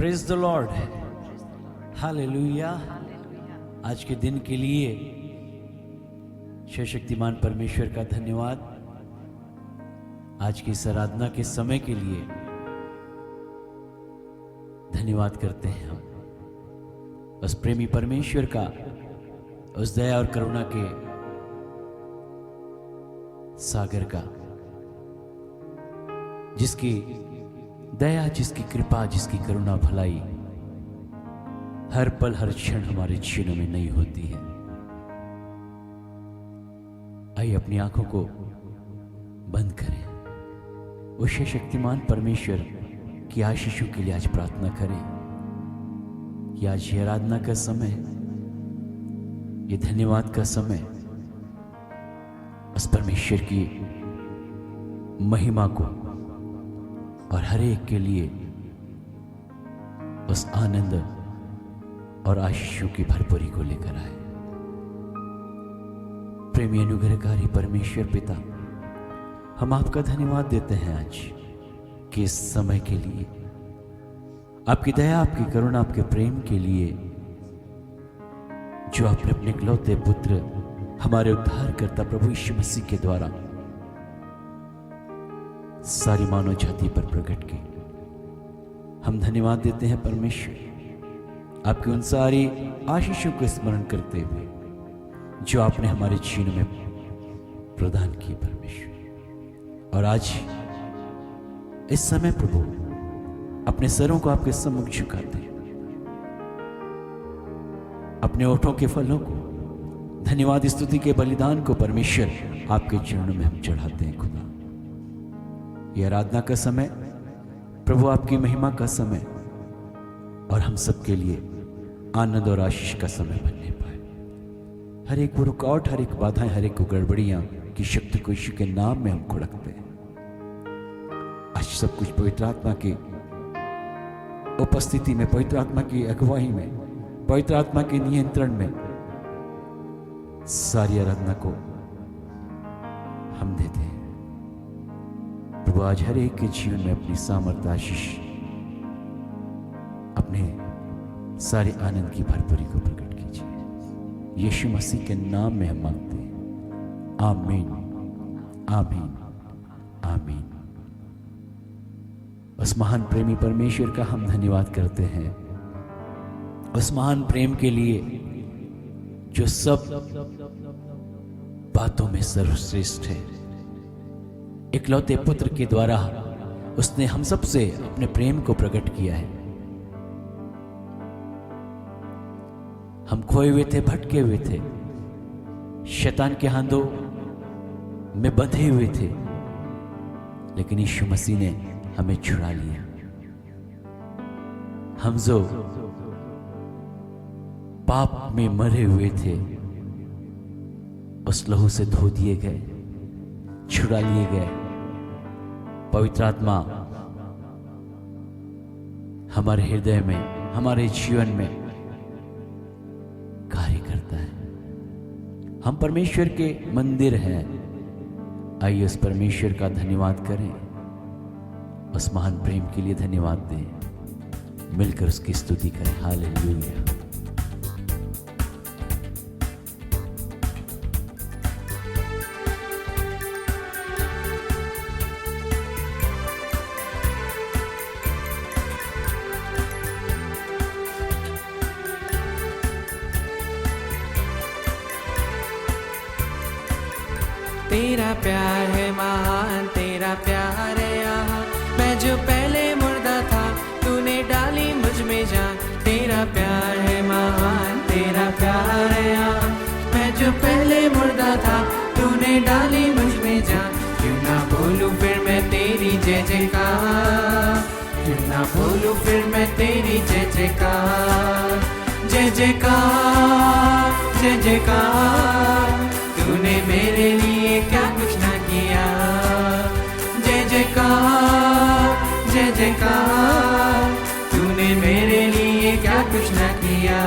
Praise the Lord, hallelujah. आज के दिन के लिए सर्वशक्तिमान परमेश्वर का धन्यवाद। आज की इस आराधना के समय के लिए धन्यवाद करते हैं हम उस प्रेमी परमेश्वर का, उस दया और करुणा के सागर का, जिसकी दया, जिसकी कृपा, जिसकी करुणा भलाई हर पल हर क्षण हमारे जीवन में नहीं होती है। आइए अपनी आंखों को बंद करें, उस शक्तिमान परमेश्वर की आशीषों के लिए आज प्रार्थना करें कि आज ये आराधना का समय, ये धन्यवाद का समय उस परमेश्वर की महिमा को और हर एक के लिए उस आनंद और आशीषों की भरपूरी को लेकर आए। प्रेमी अनुग्रहकारी परमेश्वर पिता, हम आपका धन्यवाद देते हैं आज के इस समय के लिए, आपकी दया, आपकी करुणा, आपके प्रेम के लिए, जो आपने अपने इकलौते पुत्र हमारे उद्धारकर्ता प्रभु यीशु मसीह के द्वारा सारी मानव जाति पर प्रकट की। हम धन्यवाद देते हैं परमेश्वर, आपकी उन सारी आशीषों को स्मरण करते हुए जो आपने हमारे जीवन में प्रदान की परमेश्वर। और आज इस समय प्रभु अपने सरों को आपके सम्मुख झुकाते हैं, अपने ओठों के फलों को, धन्यवाद स्तुति के बलिदान को परमेश्वर आपके चरणों में हम चढ़ाते हैं। खुदा, यह आराधना का समय प्रभु आपकी महिमा का समय और हम सबके लिए आनंद और आशीष का समय बनने पाए। हर एक वो रुकावट, हर एक बाधाएं, हर एक गड़बड़ियां की शक्ति को यीशु के नाम में हम खुड़कते हैं। आज सब कुछ पवित्र आत्मा की उपस्थिति में, पवित्र आत्मा की अगुवाई में, पवित्र आत्मा के नियंत्रण में सारी आराधना को हम देते हैं। प्रभु आज हर एक के जीवन में अपनी सामर्थ्य, आशीष, अपने सारे आनंद की भरपूरी को प्रकट कीजिए। यीशु मसीह के नाम में हम मांगते हैं, आमीन, आमीन, आमीन। उस महान प्रेमी परमेश्वर का हम धन्यवाद करते हैं, उस महान प्रेम के लिए जो सब बातों में सर्वश्रेष्ठ है। इकलौते पुत्र के द्वारा उसने हम सब से अपने प्रेम को प्रकट किया है। हम खोए हुए थे, भटके हुए थे, शैतान के हाथों में बंधे हुए थे, लेकिन यीशु मसीह ने हमें छुड़ा लिया। हम जो पाप में मरे हुए थे, उस लहू से धो दिए गए, छुड़ा लिए गए। पवित्र आत्मा हमारे हृदय में, हमारे जीवन में कार्य करता है। हम परमेश्वर के मंदिर हैं। आइए उस परमेश्वर का धन्यवाद करें, उस महान प्रेम के लिए धन्यवाद दें, मिलकर उसकी स्तुति करें। हालेलुया। तेरा प्यार है महान, तेरा प्यार है यहाँ। मैं जो पहले मुर्दा था, तूने डाली मुझ में जान। तेरा प्यार है महान, तेरा प्यार है यहाँ। मैं जो पहले मुर्दा था, तूने डाली मुझ में जान। क्यों ना बोलूं फिर मैं तेरी जय जयकार, क्यों ना बोलूं फिर मैं तेरी जय जयकार। जय जयकार, जय जयकार, तूने मेरे लिए क्या कुछ ना किया। जय जयकार, जय जयकार, तूने मेरे लिए क्या कुछ ना किया।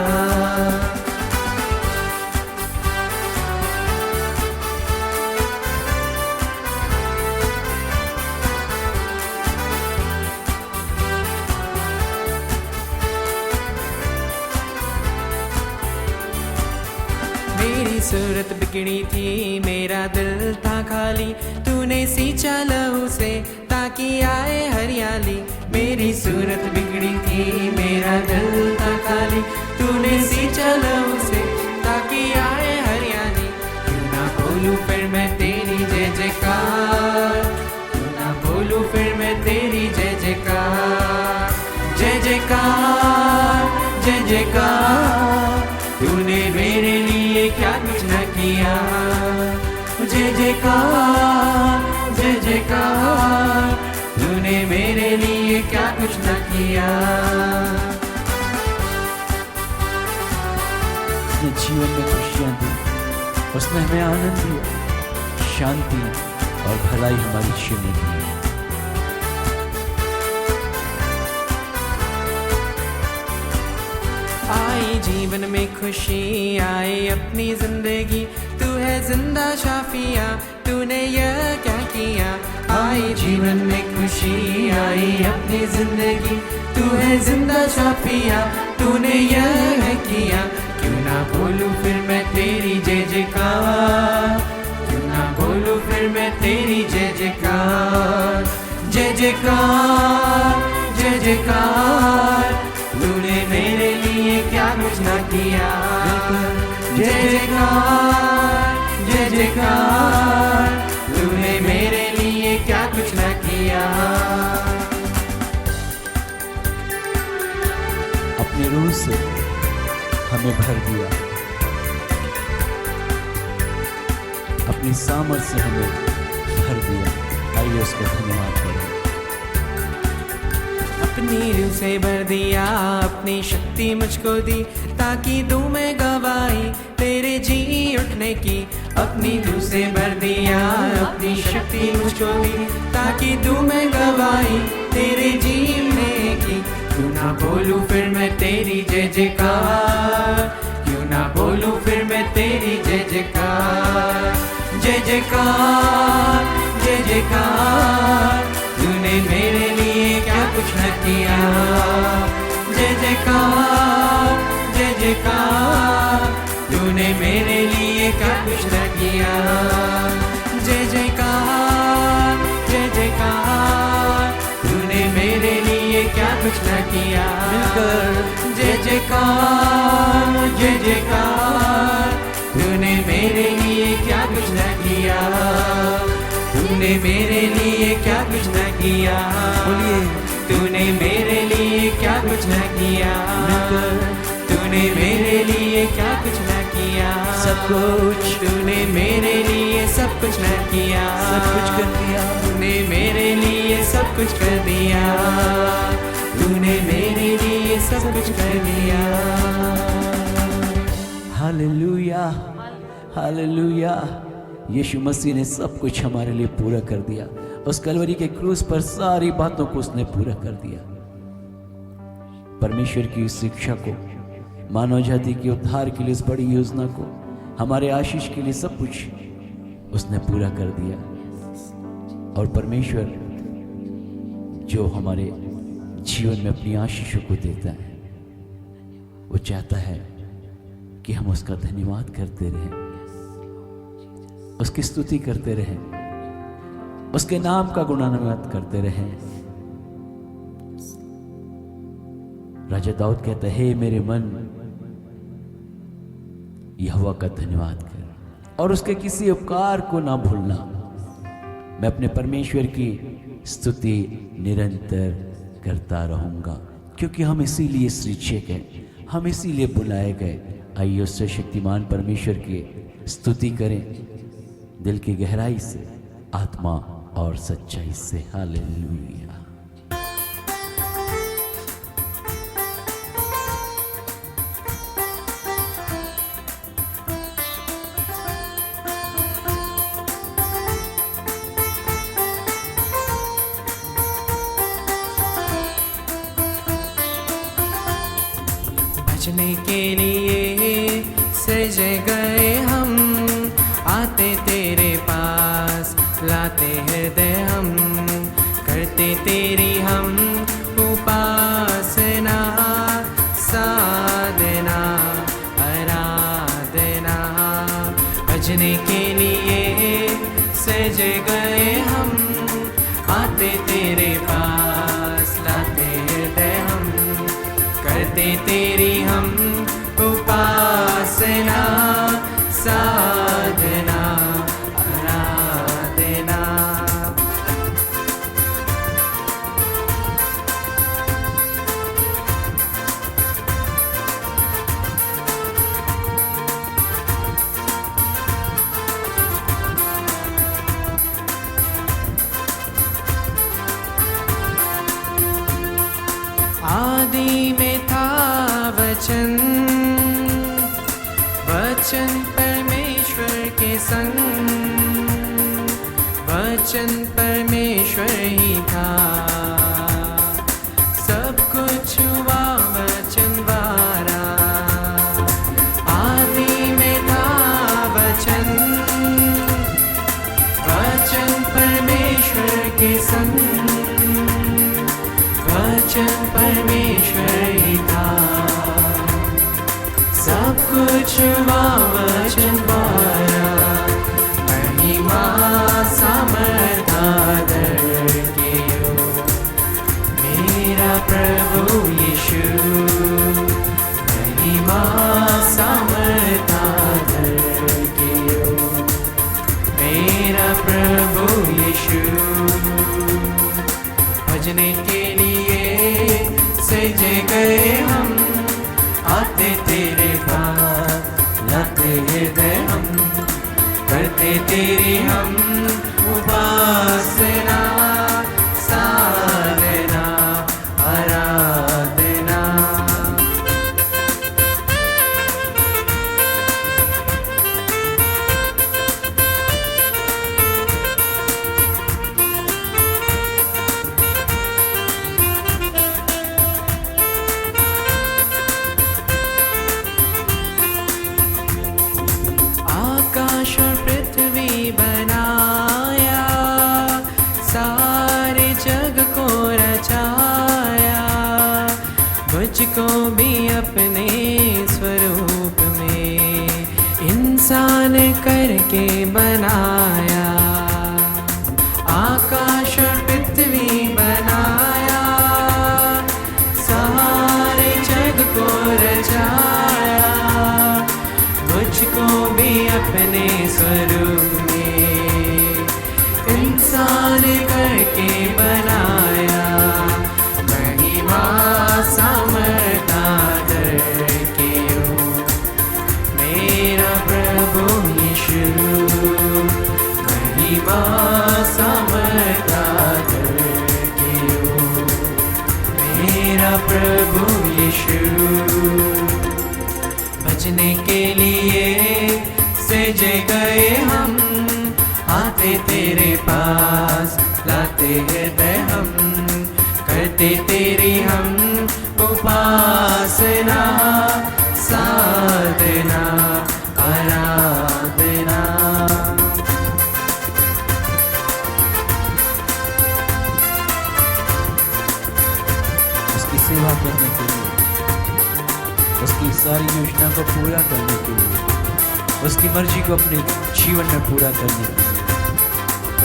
सूरत बिगड़ी थी, मेरा दिल था खाली, तूने सींचा लहू से ताकि आए हरियाली। मेरी सूरत बिगड़ी थी, मेरा दिल था खाली, तूने सींचा लहू से ताकि आए हरियाली। क्यों ना बोलूं फिर मैं तेरी जय जयकार, क्यों ना बोलूं फिर मैं तेरी जय जयकार। जय जयकार जय जयकार, तूने मेरे लिए क्या कुछ न किया। जय जयकार जय जयकार, तूने मेरे लिए क्या कुछ न किया। उसने जीवन में खुशियां दी, उसने हमें आनंद दिया, शांति और भलाई हमारी छीन दी। आई जीवन में खुशी, आई अपनी जिंदगी, तू है जिंदा शाफिया, तूने यह क्या किया। आई जीवन में खुशी, आई अपनी जिंदगी, तू है जिंदा शाफिया, तूने यह किया। क्यों ना बोलूं फिर मैं तेरी जय जयकार, क्यों ना बोलूं फिर मैं तेरी जय जयकार। जय जयकार जय जयकार, तूने मेरे लिए क्या कुछ न किया। जय जयकार जय जयकार, तूने मेरे लिए क्या कुछ न किया। अपने रूह से हमें भर दिया, अपनी सामर्थ से हमें भर दिया। आइए उसका धन्यवाद करें। अपनी रूह से भर दिया, अपनी शक्ति मुझको दी, ताकि दूं मैं गवाही तेरे जी उठने की। अपनी रूह से भर दिया, अपनी शक्ति मुझको दी, ताकि दूं मैं गवाही तेरे जीने की। क्यों ना बोलूं फिर मैं तेरी जय जयकार, क्यों ना बोलूं फिर मैं तेरी जय जयकार। जय जयकार जय जयकार, तूने मेरे लिए क्या कुछ न किया। जय जयकार जय जयकार, तूने मेरे लिए क्या कुछ न किया। जय जयकार जय जयकार, तूने मेरे लिए क्या कुछ न किया। जय जयकार जय जयकार, तूने मेरे लिए क्या कुछ न किया। तूने मेरे लिए क्या कुछ न किया। बोलिए, तूने मेरे लिए क्या कुछ न किया। तूने मेरे लिए क्या कुछ न किया। सब कुछ तूने मेरे लिए सब कुछ न किया। सब कुछ कर दिया। तूने मेरे लिए सब कुछ कर दिया। तूने मेरे लिए सब कुछ कर दिया। Hallelujah hallelujah. यीशु मसीह ने सब कुछ हमारे लिए पूरा कर दिया। उस कलवरी के क्रूस पर सारी बातों को उसने पूरा कर दिया। परमेश्वर की इस शिक्षा को, मानव जाति के उद्धार के लिए इस बड़ी योजना को, हमारे आशीष के लिए सब कुछ उसने पूरा कर दिया। और परमेश्वर जो हमारे जीवन में अपनी आशीषों को देता है, वो चाहता है कि हम उसका धन्यवाद करते रहें, उसकी स्तुति करते रहें, उसके नाम का गुणानुवाद करते रहें। राजा दाऊद कहता है, हे मेरे मन यहोवा का धन्यवाद कर और उसके किसी उपकार को ना भूलना। मैं अपने परमेश्वर की स्तुति निरंतर करता रहूंगा, क्योंकि हम इसीलिए सृजित हैं, हम इसीलिए बुलाए गए। आइए उससे शक्तिमान परमेश्वर की स्तुति करें दिल की गहराई से, आत्मा और सच्चाई से। हालेलुया। बचने के लिए सजे गए हम, आते तेरे पास लाते हृदय हम, करते तेरी हम उपासना, साधना आराधना। करते तेरी हम उपासना साधना आराधना। आदि में था वचन, वचन परमेश्वर के संग, वचन परमेश्वर ही था, सब कुछ हुआ वचन द्वारा। आदि में था वचन, वचन परमेश्वर के संग, वचन परमेश्वर ही था, सब कुछ हुआ वचन द्वारा। महिमा सामर्थ आदर के हो मेरा प्रभु यीशु, महिमा सामर्थ आदर के हो मेरा प्रभु यीशु। भजने के लिए सजे गए हम, आते तेरे पास लाते हृदय हम, करते तेरी हम उपासना साधना आराधना। आकाश और पृथ्वी बनाया, सारे जग को रचाया, मुझको भी अपने स्वरूप में इंसान करके बनाया। आकाश और पृथ्वी बनाया, सारे जग को रचाया, मुझको भी अपने स्वरूप में इंसान करके बनाया। महिमा सामर्थ आदर के हो मेरा प्रभु यीशु, महिमा सामर्थ आदर के हो मेरा प्रभु यीशु। बचने के लिए सजे गए हम, आते तेरे पास लाते हृदय हम, करते तेरी हम उपासना साधना आराधना। उसकी सेवा करने के लिए, उसकी सारी योजना को पूरा करने के लिए, उसकी मर्जी को अपने जीवन में पूरा करने के लिए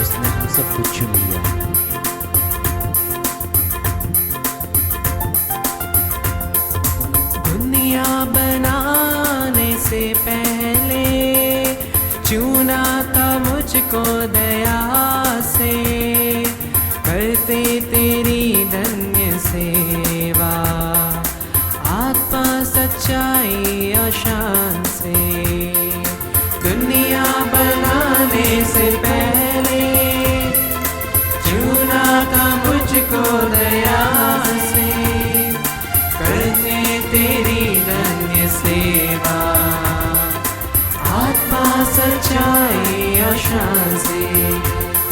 उसने हम सब कुछ चुन लिया। दुनिया बनाने से पहले चुना था मुझको दया से, करते तेरी धन्य सेवा आत्मा सच्चाई और शान से। दुनिया बनाने से पहले चुना था मुझको दया से, करते तेरी धन्य सेवा आत्मा सच्चाई और शान से।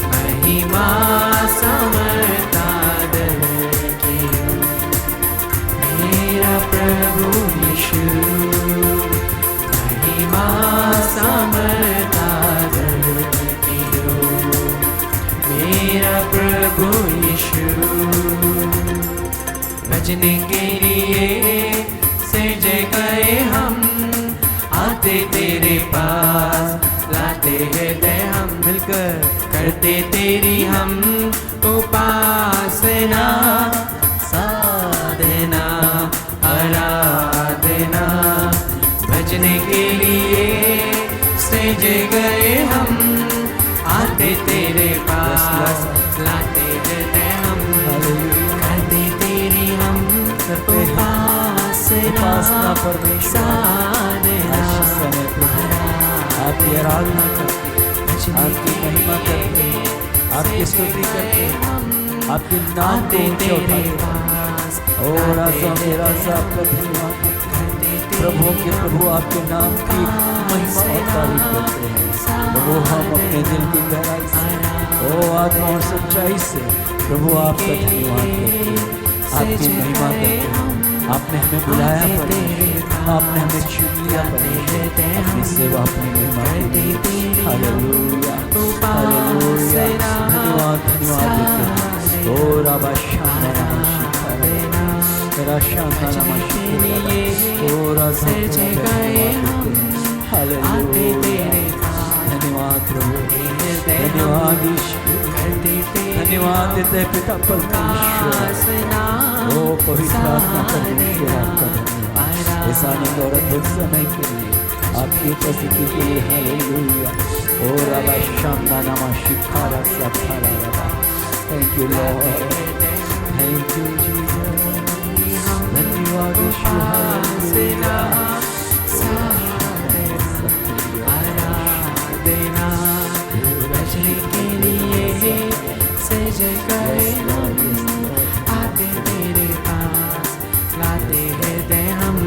महिमा समर्थ आदर की हो मेरा प्रभु यीशु, महिमा समर्थ आदर की हो मेरा प्रभु यीशु। बचने के लिए सजे गए हम, आते तेरे पास लाते हृदय हम, मिलकर करते तेरी हम उपासना साधना आराधना। गए हम आते तेरे पास, लाते हृदय हम, करते तेरी हम उपासना, साधना, आपकी आराधना करते, आपकी महिमा करते, आपकी स्तुति करते, आपके नाम को ऊंचा उठाते। ओ राजा मेरा आपका धन्यवाद, प्रभु के प्रभु आपके नाम की महिमा और तारीफ करते हैं। प्रभु हम अपने दिल की गहराई से, ओ आत्मा और सच्चाई से प्रभु आपका धन्यवाद करते हैं, आपकी महिमा करते हैं। आपने हमें बुलाया परमेश्वर, आपने हमें चुन लिया परमेश्वर, अपनी सेवा अपनी महिमा के लिए। हालेलुया हालेलुया, धन्यवाद धन्यवाद देते हैं। ओ राबा शाना तेरा शाना नमस्ते, ओ राजा हालेलुया, धन्यवाद प्रभु, धन्यवाद ईश्वर, धन्यवाद देते पिता परमेश्वर। ओ पवित्र आत्मा परमेश्वर आपका धन्यवाद इस आनंद और अद्भुत समय के लिए, आपकी उपस्थिति के लिए। हालेलुया। ओ राबा शाना नामा शिखारा साखारा राबा, thank you lord, thank you Jesus, धन्यवाद ईश्वर। हालेलुया आराधना बजने के लिए सज गए हम आते तेरे पास, लाते हृदय हम,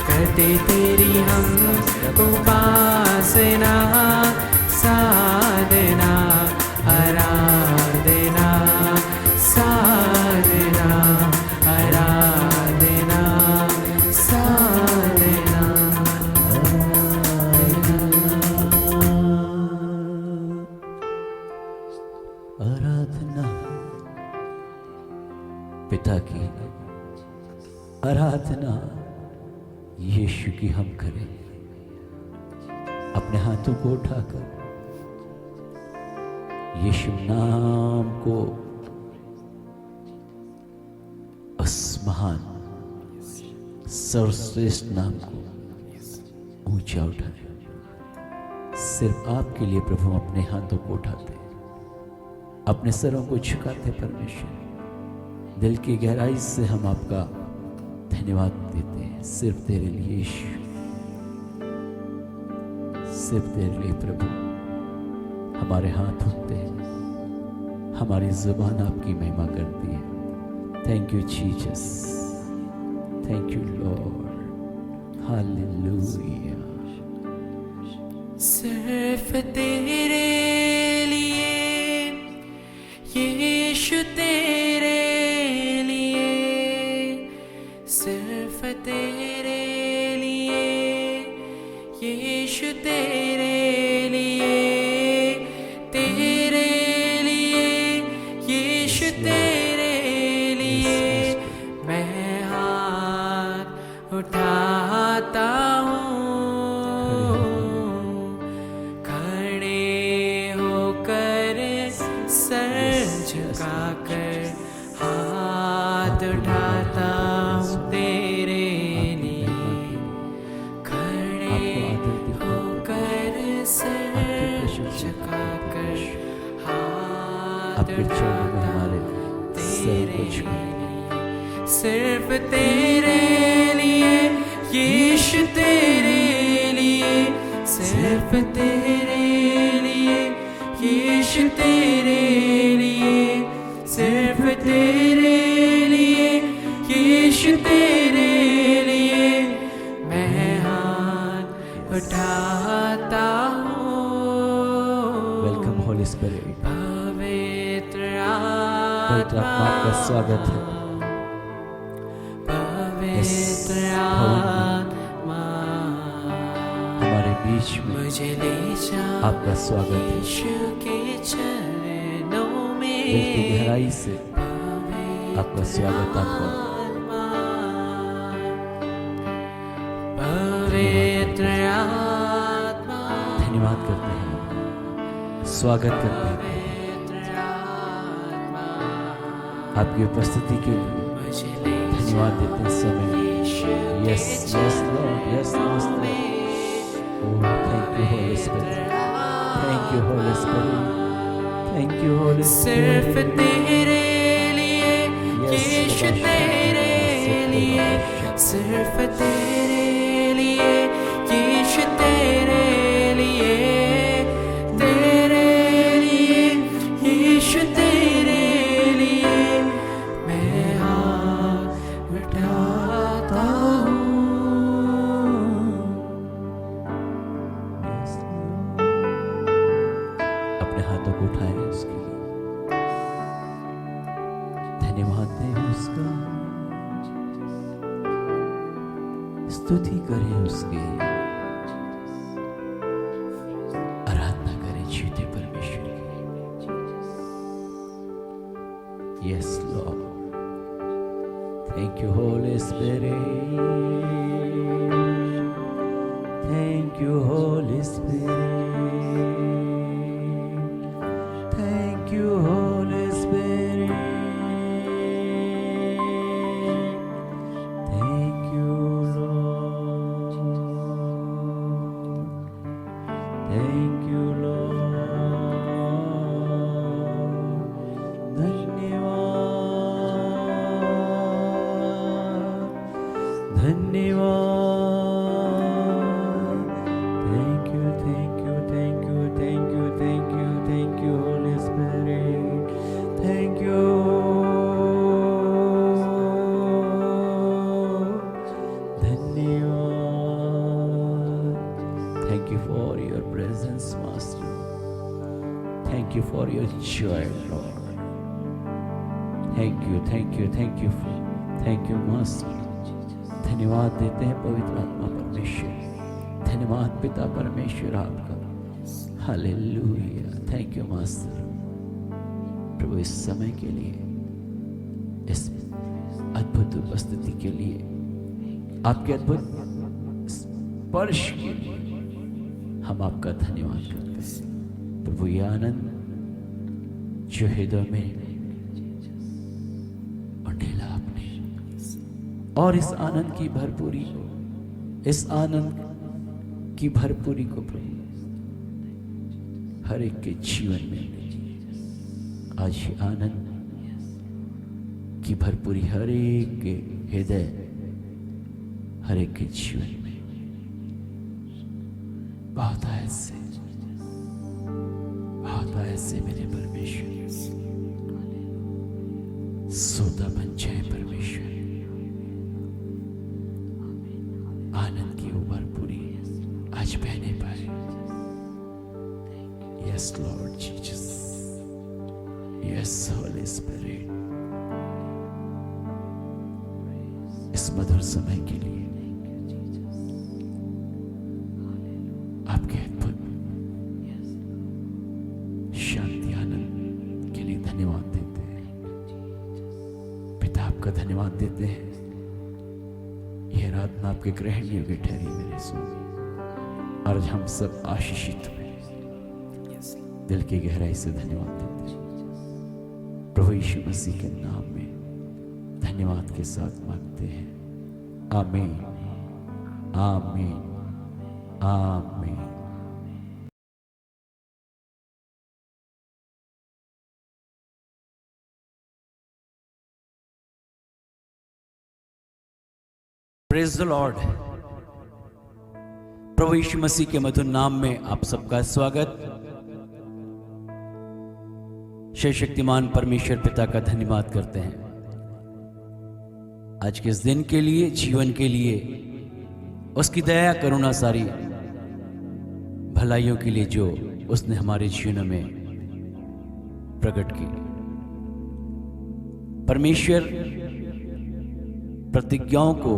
करते तेरी हम उपासना, साधना, आराधना, साधना, आराधना, साधना। आराधना पिता की, आराधना यीशु की हम करें। अपने हाथों को उठाकर यीशु नाम को, उस महान सर्वश्रेष्ठ नाम को ऊंचा उठाए। सिर्फ आपके लिए प्रभु अपने हाथों को उठाते, अपने सरों को झुकाते परमेश्वर, दिल की गहराई से हम आपका धन्यवाद देते हैं। सिर्फ तेरे लिए यीशु, सिर्फ तेरे लिए प्रभु हमारे हाथ उठते हैं, हमारी जुबान आपकी महिमा करती है। Thank you Jesus, thank you Lord, hallelujah. सिर्फ तेरे लिए यीशु, तेरे लिए, सिर्फ तेरे लिए यीशु, तेरे लिए, तेरे लिए यीशु, तेरे लिए मैं हाथ उठाता हूँ, खड़े होकर सर झुकाकर हाथ उठाता हूँ तेरे लिए, खड़े होकर सर झुकाकर हाथ उठाता हूँ तेरे लिए। सिर्फ तेरे लिए यीशु, तेरे लिए, सिर्फ तेरे लिए यीशु, तेरे लिए, सिर्फ तेरे लिए यीशु, तेरे लिए मैं हाथ उठाता हूँ। वेलकम होली स्पिरिट, पवित्र पवित्र आत्मा का स्वागत है पवित्र आत्मा हमारे बीच में, मुझे ले जा आपका स्वागत है। यीशु के चरणों में, दिल की गहराई से आपका स्वागत, आपका पवित्र आत्मा धन्यवाद करते हैं, स्वागत करते हैं आपकी उपस्थिति के लिए। धन्यवाद देते हैं समय। Yes yes Lord, yes master, Thank you, Holy Spirit. Thank you, Holy Spirit. Thank you, Holy सिर्फ Spirit. तेरे लिए Yes, यीशु Baba तेरे Shaka, लिए Baba सिर्फ तेरे लिए यीशु तेरे लिए यीशु तेरे लिए मैं हाथ उठाता हूँ। Yes, Lord. अपने हाथों को उठाएं उसके लिए, धन्यवाद दें उसका, स्तुति करें उसकी, आराधना करें जीते परमेश्वर की। Yes, Lord. Thank you, Holy Spirit. Thank you, Holy Spirit. Thank you, Holy Spirit. Thank you, Lord. Thank you, Lord. धन्यवाद, धन्यवाद। Thank you, thank you, thank you, thank you, thank you, thank you, Holy Spirit. Thank you. धन्यवाद। Thank you for your presence, Master. Thank you for your joy, Lord. Thank you, thank you, thank you, thank you, Master. धन्यवाद देते हैं पवित्र आत्मा परमेश्वर, धन्यवाद पिता परमेश्वर आपका। हालेलुया। Thank you master. प्रभु इस समय के लिए, इस अद्भुत उपस्थिति के लिए, आपके अद्भुत स्पर्श के लिए हम आपका धन्यवाद करते हैं। प्रभु ये आनंद जो हृदय में उंडेला आपने, और इस आनंद की भरपूरी को, इस आनंद की भरपूरी को प्रभु हर एक के जीवन में लीजिए। आज ये आनंद की भरपूरी हर एक के हृदय, हर एक के जीवन में बहुत ऐसे मेरे परमेश्वर सोता बन जाए परमेश्वर। आनंद की वो भरपूरी आज बहने पाए। Yes Lord Jesus, yes Holi spirit. इस मधुर समय के लिए आपके अद्भुत शांति आनंद के लिए धन्यवाद देते हैं पिता। आपका धन्यवाद देते हैं। यह आराधना आपके ग्रहण योग्य ठहरी मेरे स्वामी, और हम सब आशीषित हुए। दिल की गहराई से धन्यवाद देते हैं प्रभु यीशु मसीह के नाम में धन्यवाद के साथ मांगते हैं। आमीन, आमीन, आमीन। Praise the lord. प्रभु यीशु मसीह के मधुर नाम में आप सबका स्वागत। सर्वशक्तिमान परमेश्वर पिता का धन्यवाद करते हैं आज के इस दिन के लिए, जीवन के लिए, उसकी दया करुणा सारी भलाइयों के लिए जो उसने हमारे जीवन में प्रकट की। परमेश्वर प्रतिज्ञाओं को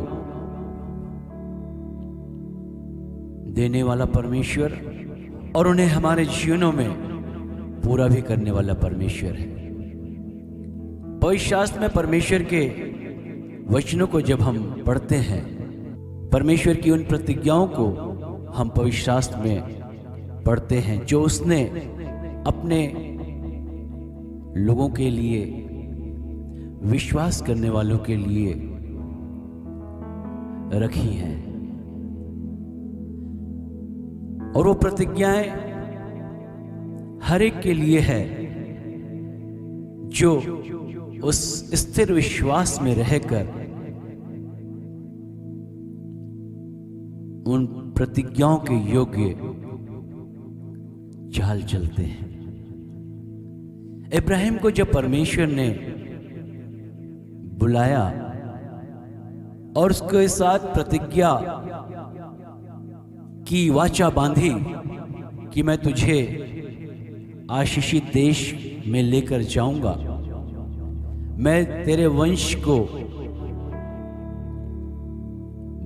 देने वाला परमेश्वर और उन्हें हमारे जीवनों में पूरा भी करने वाला परमेश्वर है। पवित्र शास्त्र में परमेश्वर के वचनों को जब हम पढ़ते हैं, परमेश्वर की उन प्रतिज्ञाओं को हम पवित्र शास्त्र में पढ़ते हैं जो उसने अपने लोगों के लिए, विश्वास करने वालों के लिए रखी हैं। और वो प्रतिज्ञाएं हर एक के लिए है जो उस स्थिर विश्वास में रहकर उन प्रतिज्ञाओं के योग्य चाल चलते हैं। इब्राहिम को जब परमेश्वर ने बुलाया और उसके साथ प्रतिज्ञा की वाचा बांधी कि मैं तुझे आशीषित देश में लेकर जाऊंगा, मैं तेरे वंश को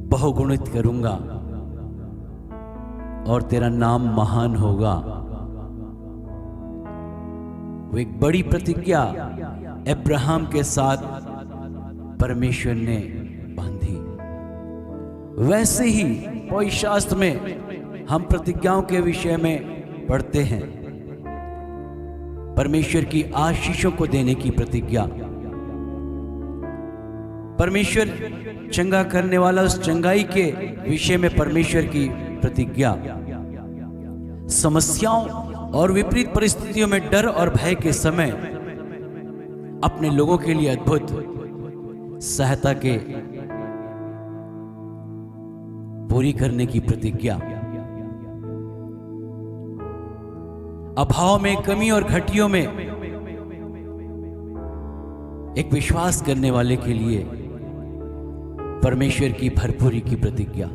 बहुगुणित करूंगा और तेरा नाम महान होगा। वो एक बड़ी प्रतिज्ञा अब्राहम के साथ परमेश्वर ने बांधी। वैसे ही पवित्र शास्त्र में हम प्रतिज्ञाओं के विषय में पढ़ते हैं। परमेश्वर की आशीषों को देने की प्रतिज्ञा, परमेश्वर चंगा करने वाला उस चंगाई के विषय में परमेश्वर की प्रतिज्ञा, समस्याओं और विपरीत परिस्थितियों में डर और भय के समय अपने लोगों के लिए अद्भुत सहायता के पूरी करने की प्रतिज्ञा, अभाव में, कमी और घटियों में एक विश्वास करने वाले के लिए परमेश्वर की भरपूरी की प्रतिज्ञा।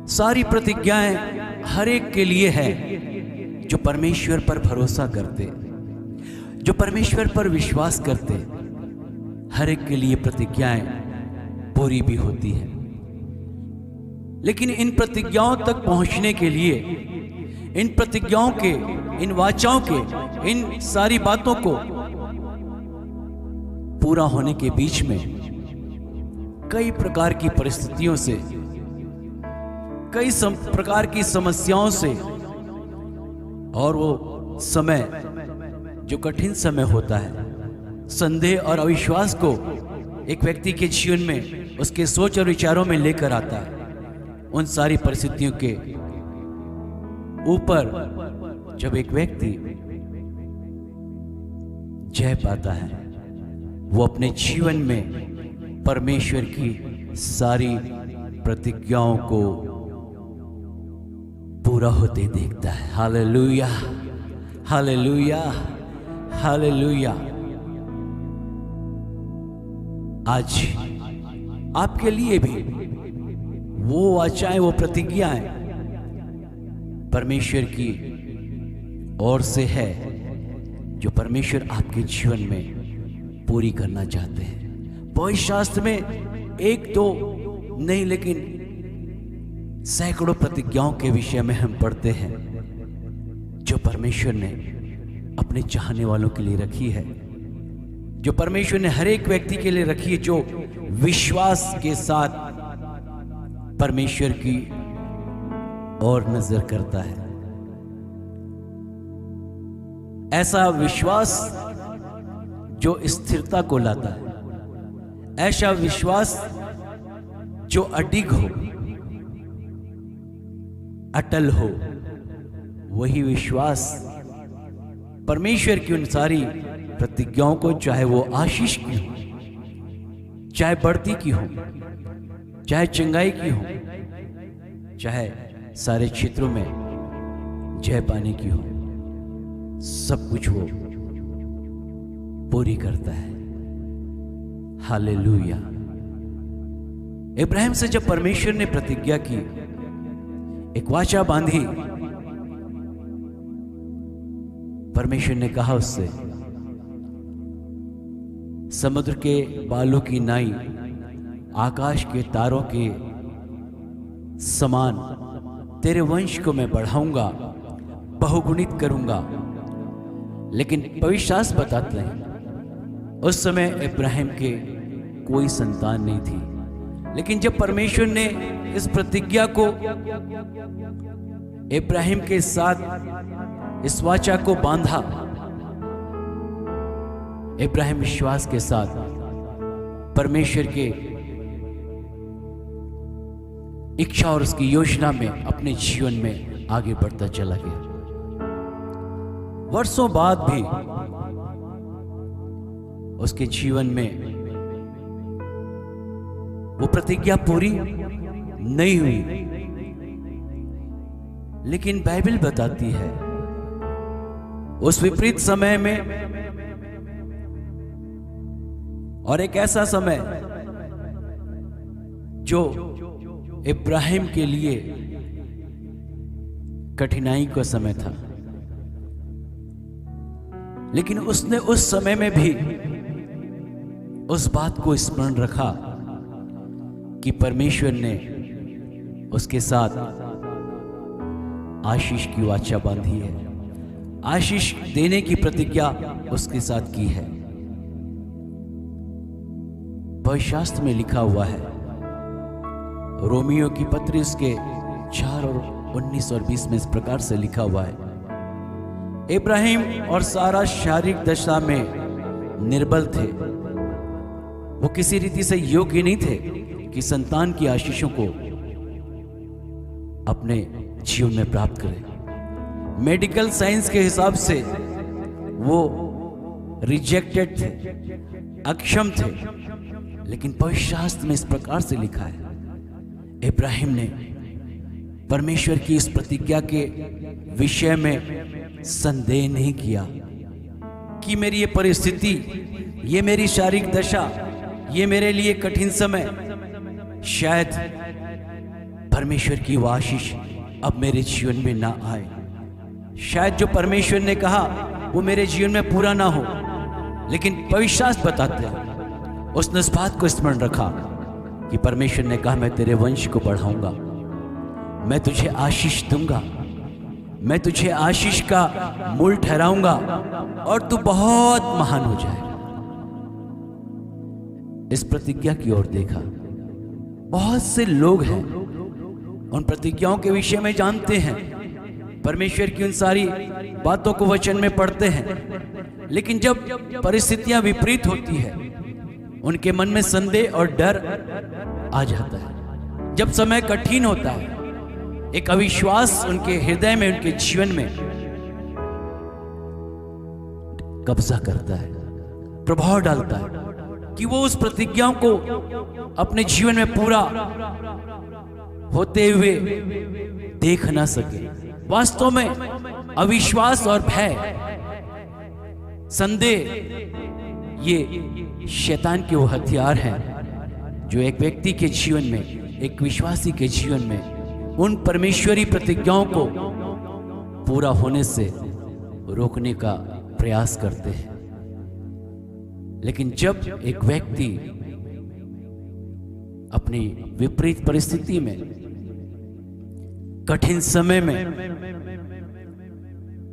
सारी प्रतिज्ञाएं हर एक के लिए है जो परमेश्वर पर भरोसा करते, जो परमेश्वर पर विश्वास करते। हर एक के लिए प्रतिज्ञाएं पूरी भी होती है। लेकिन इन प्रतिज्ञाओं तक पहुंचने के लिए, इन प्रतिज्ञाओं के, इन वाचाओं के, इन सारी बातों को पूरा होने के बीच में कई प्रकार की परिस्थितियों से, कई प्रकार की समस्याओं से, और वो समय जो कठिन समय होता है, संदेह और अविश्वास को एक व्यक्ति के जीवन में, उसके सोच और विचारों में लेकर आता है। उन सारी परिस्थितियों के ऊपर जब एक व्यक्ति जय पाता है, वो अपने जीवन में परमेश्वर की सारी प्रतिज्ञाओं को पूरा होते देखता है। Hallelujah, hallelujah, hallelujah. आज आपके लिए भी वो वाचाएं, वो प्रतिज्ञाएं परमेश्वर की ओर से है जो परमेश्वर आपके जीवन में पूरी करना चाहते हैं। पवित्र शास्त्र में एक दो नहीं लेकिन सैकड़ों प्रतिज्ञाओं के विषय में हम पढ़ते हैं जो परमेश्वर ने अपने चाहने वालों के लिए रखी है, जो परमेश्वर ने हर एक व्यक्ति के लिए रखी है जो विश्वास के साथ परमेश्वर की ओर नजर करता है। ऐसा विश्वास जो स्थिरता को लाता है, ऐसा विश्वास जो अडिग हो, अटल हो, वही विश्वास परमेश्वर की उन सारी प्रतिज्ञाओं को, चाहे वो आशीष की हो, चाहे बढ़ती की हो, चाहे चंगाई की हो, चाहे सारे क्षेत्रों में जय पाने की हो, सब कुछ वो पूरी करता है। हालेलुया। इब्राहिम से जब परमेश्वर ने प्रतिज्ञा की, एक वाचा बांधी, परमेश्वर ने कहा उससे, समुद्र के बालों की नाई, आकाश के तारों के समान तेरे वंश को मैं बढ़ाऊंगा, बहुगुणित करूंगा। लेकिन पवित्र शास्त्र बताते हैं उस समय इब्राहिम के कोई संतान नहीं थी। लेकिन जब परमेश्वर ने इस प्रतिज्ञा को इब्राहिम के साथ, इस वाचा को बांधा, इब्राहिम विश्वास के साथ परमेश्वर के इच्छा और उसकी योजना में अपने जीवन में आगे बढ़ता चला गया। वर्षों बाद भी उसके जीवन में वो प्रतिज्ञा पूरी नहीं हुई, लेकिन बाइबल बताती है उस विपरीत समय में और एक ऐसा समय जो इब्राहिम के लिए कठिनाई का समय था, लेकिन उसने उस समय में भी उस बात को स्मरण रखा कि परमेश्वर ने उसके साथ आशीष की वाचा बांधी है, आशीष देने की प्रतिज्ञा उसके साथ की है। पवित्र शास्त्र में लिखा हुआ है, रोमियो की पत्री उसके 4 और 19 और 20 में इस प्रकार से लिखा हुआ है, इब्राहिम और सारा शारीरिक दशा में निर्बल थे, वो किसी रीति से योग्य नहीं थे कि संतान की आशीषों को अपने जीवन में प्राप्त करें। मेडिकल साइंस के हिसाब से वो रिजेक्टेड थे, अक्षम थे, लेकिन पवित्र शास्त्र में इस प्रकार से लिखा है, इब्राहिम ने परमेश्वर की इस प्रतिज्ञा के विषय में संदेह नहीं किया कि मेरी ये परिस्थिति, ये मेरी शारीरिक दशा, ये मेरे लिए कठिन समय, शायद परमेश्वर की वो आशीष अब मेरे जीवन में ना आए, शायद जो परमेश्वर ने कहा वो मेरे जीवन में पूरा ना हो। लेकिन पवित्र शास्त्र बताते हैं उसने इस बात को स्मरण रखा कि परमेश्वर ने कहा, मैं तेरे वंश को बढ़ाऊंगा, मैं तुझे आशीष दूंगा, मैं तुझे आशीष का मूल ठहराऊंगा और तू बहुत महान हो जाएगा। इस प्रतिज्ञा की ओर देखा, बहुत से लोग हैं उन प्रतिज्ञाओं के विषय में जानते हैं, परमेश्वर की उन सारी बातों को वचन में पढ़ते हैं, लेकिन जब परिस्थितियां विपरीत होती है उनके मन में संदेह और डर आ जाता है। जब समय कठिन होता है, एक अविश्वास उनके हृदय में, उनके जीवन में कब्जा करता है, प्रभाव डालता है कि वो उस प्रतिज्ञाओं को अपने जीवन में पूरा होते हुए देख ना सके। वास्तव में अविश्वास और भय, संदेह, ये शैतान के वो हथियार हैं जो एक व्यक्ति के जीवन में, एक विश्वासी के जीवन में उन परमेश्वरी प्रतिज्ञाओं को पूरा होने से रोकने का प्रयास करते हैं। लेकिन जब एक व्यक्ति अपनी विपरीत परिस्थिति में, कठिन समय में,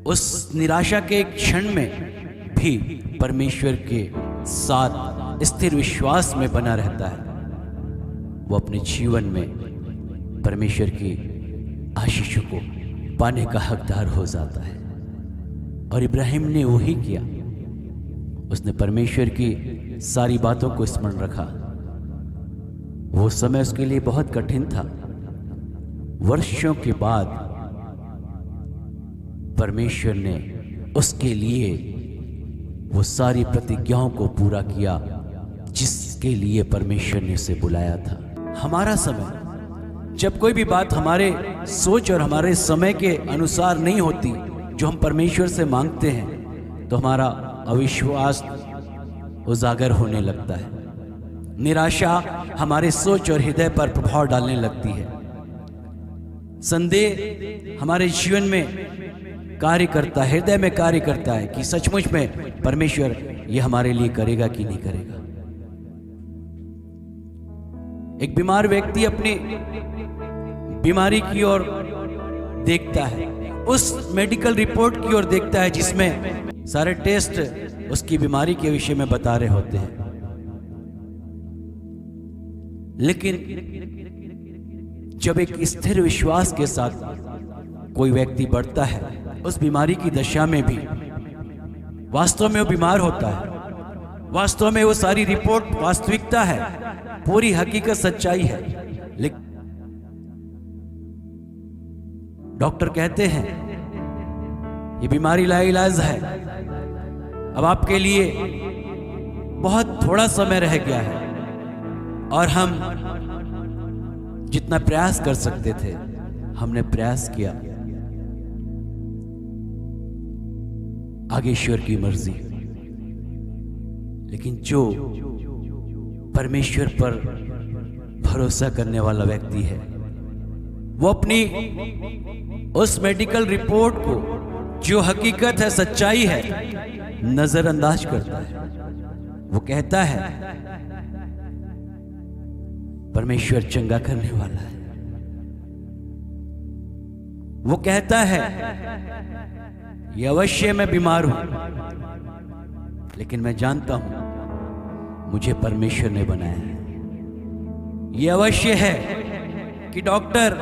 उस निराशा के एक क्षण में भी परमेश्वर के साथ स्थिर विश्वास में बना रहता है, वो अपने जीवन में परमेश्वर की आशीषों को पाने का हकदार हो जाता है। और इब्राहिम ने वही किया, उसने परमेश्वर की सारी बातों को स्मरण रखा। वो समय उसके लिए बहुत कठिन था। वर्षों के बाद परमेश्वर ने उसके लिए वो सारी प्रतिज्ञाओं को पूरा किया जिसके लिए परमेश्वर ने उसे बुलाया था। हमारा समय, जब कोई भी बात हमारे सोच और हमारे समय के अनुसार नहीं होती, जो हम परमेश्वर से मांगते हैं, तो हमारा अविश्वास उजागर होने लगता है, निराशा हमारे सोच और हृदय पर प्रभाव डालने लगती है, संदेह हमारे जीवन में कार्य करता है, हृदय में कार्य करता है कि सचमुच में परमेश्वर ये हमारे लिए करेगा कि नहीं करेगा। एक बीमार व्यक्ति अपनी बीमारी की ओर देखता है, उस मेडिकल रिपोर्ट की ओर देखता है जिसमें सारे टेस्ट उसकी बीमारी के विषय में बता रहे होते हैं, लेकिन जब एक स्थिर विश्वास के साथ कोई व्यक्ति बढ़ता है उस बीमारी की दशा में भी, वास्तव में वो बीमार होता है, वास्तव में वो सारी रिपोर्ट वास्तविकता है, पूरी हकीकत सच्चाई है, डॉक्टर कहते हैं ये बीमारी लाइलाज है, अब आपके लिए बहुत थोड़ा समय रह गया है, और हम जितना प्रयास कर सकते थे हमने प्रयास किया, आगे ईश्वर की मर्जी। लेकिन जो परमेश्वर पर भरोसा करने वाला व्यक्ति है वो अपनी उस मेडिकल रिपोर्ट को, जो हकीकत है, सच्चाई है, नजरअंदाज करता है। वो कहता है परमेश्वर चंगा करने वाला है। वो कहता है ये अवश्य मैं बीमार हूं, लेकिन मैं जानता हूं मुझे परमेश्वर ने बनाया है। ये अवश्य है कि डॉक्टर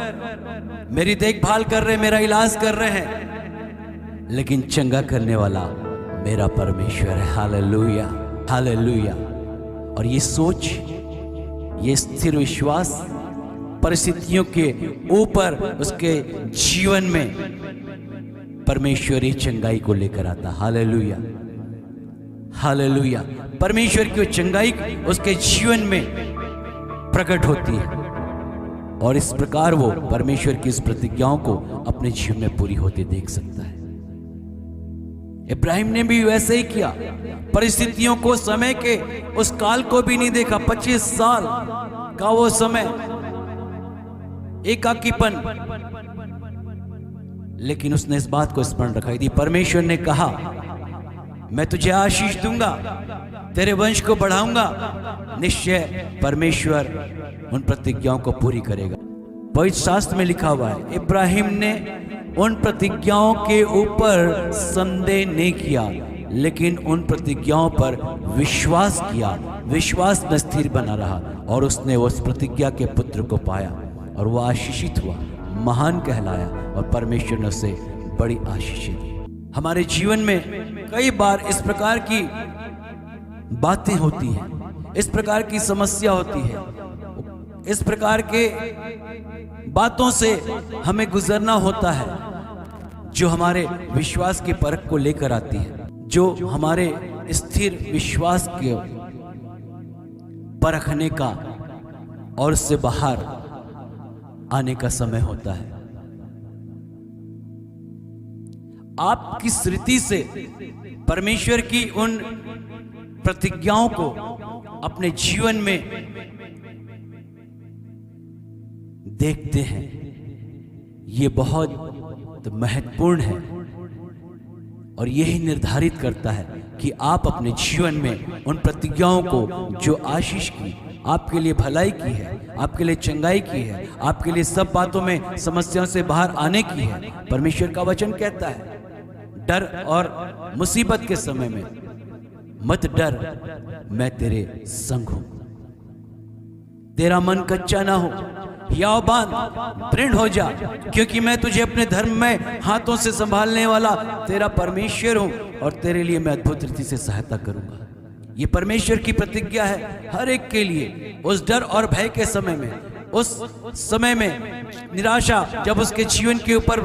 मेरी देखभाल कर रहे, मेरा इलाज कर रहे हैं, लेकिन चंगा करने वाला मेरा परमेश्वर है। Hallelujah, hallelujah. और ये सोच, ये स्थिर विश्वास परिस्थितियों के ऊपर उसके जीवन में परमेश्वरी चंगाई को लेकर आता। Hallelujah, hallelujah. परमेश्वर की चंगाई उसके जीवन में प्रकट होती है, और इस प्रकार वो परमेश्वर की इस प्रतिज्ञाओं को अपने जीवन में पूरी होते देख सकता है। इब्राहिम ने भी वैसे ही किया। परिस्थितियों को, समय के उस काल को भी नहीं देखा। 25 साल का वो समय, एकाकीपन, लेकिन उसने इस बात को स्मरण रखा। यदि परमेश्वर ने कहा मैं तुझे आशीष दूंगा, तेरे वंश को बढ़ाऊंगा, निश्चय परमेश्वर उन प्रतिज्ञाओं को पूरी करेगा। पवित्र शास्त्र में लिखा हुआ है इब्राहिम ने उन प्रतिज्ञाओं के ऊपर संदेह नहीं किया, लेकिन उन प्रतिज्ञाओं पर विश्वास किया, विश्वास में स्थिर बना रहा, और उसने उस प्रतिज्ञा के पुत्र को पाया, और वह आशीषित हुआ, महान कहलाया, और परमेश्वर ने उसे बड़ी आशीष दी। हमारे जीवन में कई बार इस प्रकार की बातें होती हैं, इस प्रकार की समस्या होती है, इस प्रकार के बातों से हमें गुजरना होता है, जो हमारे विश्वास की परख को लेकर आती है, जो हमारे स्थिर विश्वास के परखने का और उससे बाहर आने का समय होता है। आप किस रीति से परमेश्वर की उन प्रतिज्ञाओं को अपने जीवन में देखते हैं, ये बहुत महत्वपूर्ण है, और यही निर्धारित करता है कि आप अपने जीवन में उन प्रतिज्ञाओं को, जो आशीष की, आपके लिए भलाई की है, आपके लिए चंगाई की है, आपके लिए सब बातों में समस्याओं से बाहर आने की है। परमेश्वर का वचन कहता है डर और मुसीबत के समय में मत डर, मैं तेरे संग हूं। तेरा मन कच्चा ना हो, हियाव बांध, दृढ़ हो जा, क्योंकि मैं तुझे अपने धर्म में हाथों से संभालने वाला तेरा परमेश्वर हूं, और तेरे लिए मैं अद्भुत रीति से सहायता करूंगा। ये परमेश्वर की प्रतिज्ञा है हर एक के लिए। उस डर और भय के समय में, उस समय में निराशा जब उसके जीवन के ऊपर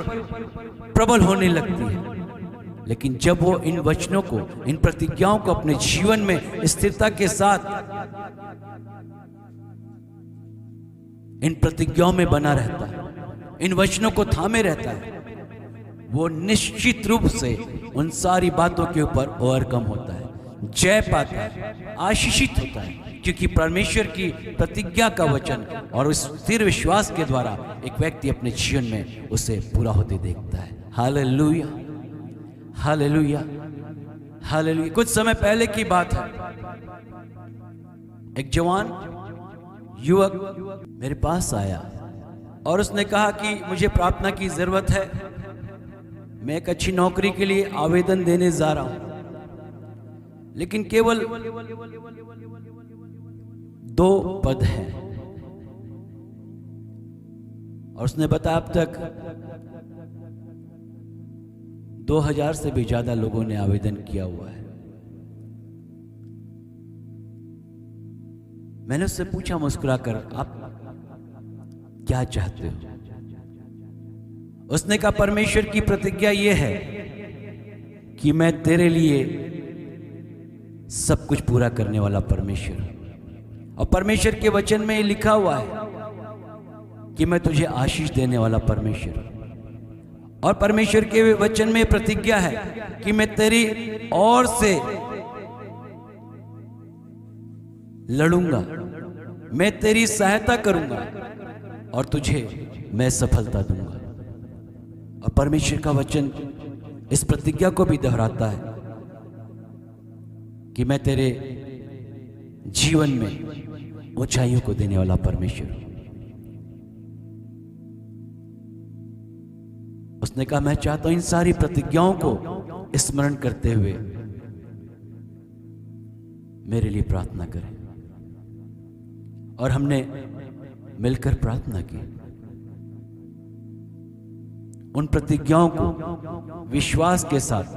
प्रबल होने लगती है, लेकिन जब वो इन वचनों को, इन प्रतिज्ञाओं को अपने जीवन में स्थिरता के साथ इन प्रतिज्ञाओं में बना रहता है, इन वचनों को थामे रहता है, वो निश्चित रूप से उन सारी बातों के ऊपर ओवरकम होता है, जय पाता है, आशीषित होता है, क्योंकि परमेश्वर की प्रतिज्ञा का वचन और उस स्थिर विश्वास के द्वारा एक व्यक्ति अपने जीवन में उसे पूरा होते देखता है। Hallelujah, hallelujah, hallelujah. कुछ समय पहले की बात है, एक जवान युवक मेरे पास आया और उसने कहा कि मुझे प्रार्थना की जरूरत है, मैं एक अच्छी नौकरी के लिए आवेदन देने जा रहा हूं, लेकिन केवल 2 पद हैं। और उसने बताया अब तक 2000 से भी ज्यादा लोगों ने आवेदन किया हुआ है। मैंने उससे पूछा मुस्कुराकर, आप क्या चाहते हो? उसने कहा परमेश्वर की प्रतिज्ञा यह है कि मैं तेरे लिए सब कुछ पूरा करने वाला परमेश्वर। और परमेश्वर के वचन में ये लिखा हुआ है कि मैं तुझे आशीष देने वाला परमेश्वर। और परमेश्वर के वचन में प्रतिज्ञा है कि मैं तेरी ओर से लड़ूंगा, मैं तेरी सहायता करूंगा और तुझे मैं सफलता दूंगा। और परमेश्वर का वचन इस प्रतिज्ञा को भी दोहराता है कि मैं तेरे जीवन में ऊंचाइयों को देने वाला परमेश्वर। उसने कहा मैं चाहता हूं इन सारी प्रतिज्ञाओं को स्मरण करते हुए मेरे लिए प्रार्थना करें। और हमने मिलकर प्रार्थना की। उन प्रतिज्ञाओं को विश्वास के साथ,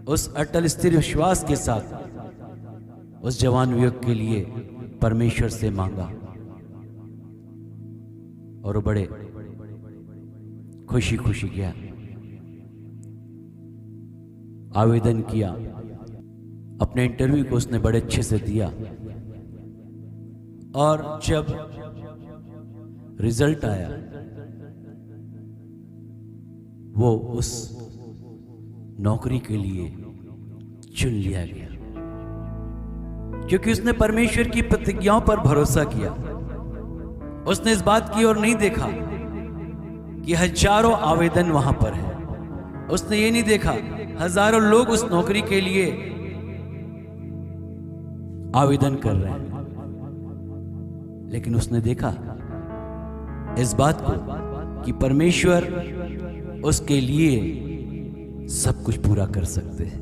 उस अटल स्थिर विश्वास के साथ उस जवान युवक के लिए परमेश्वर से मांगा और वो बड़े खुशी खुशी गया, आवेदन किया, अपने इंटरव्यू को उसने बड़े अच्छे से दिया। और जब रिजल्ट आया वो उस नौकरी के लिए चुन लिया गया, क्योंकि उसने परमेश्वर की प्रतिज्ञाओं पर भरोसा किया। उसने इस बात की ओर नहीं देखा कि हजारों आवेदन वहां पर हैं। उसने ये नहीं देखा हजारों लोग उस नौकरी के लिए आवेदन कर रहे हैं, लेकिन उसने देखा इस बात को कि परमेश्वर उसके लिए सब कुछ पूरा कर सकते हैं,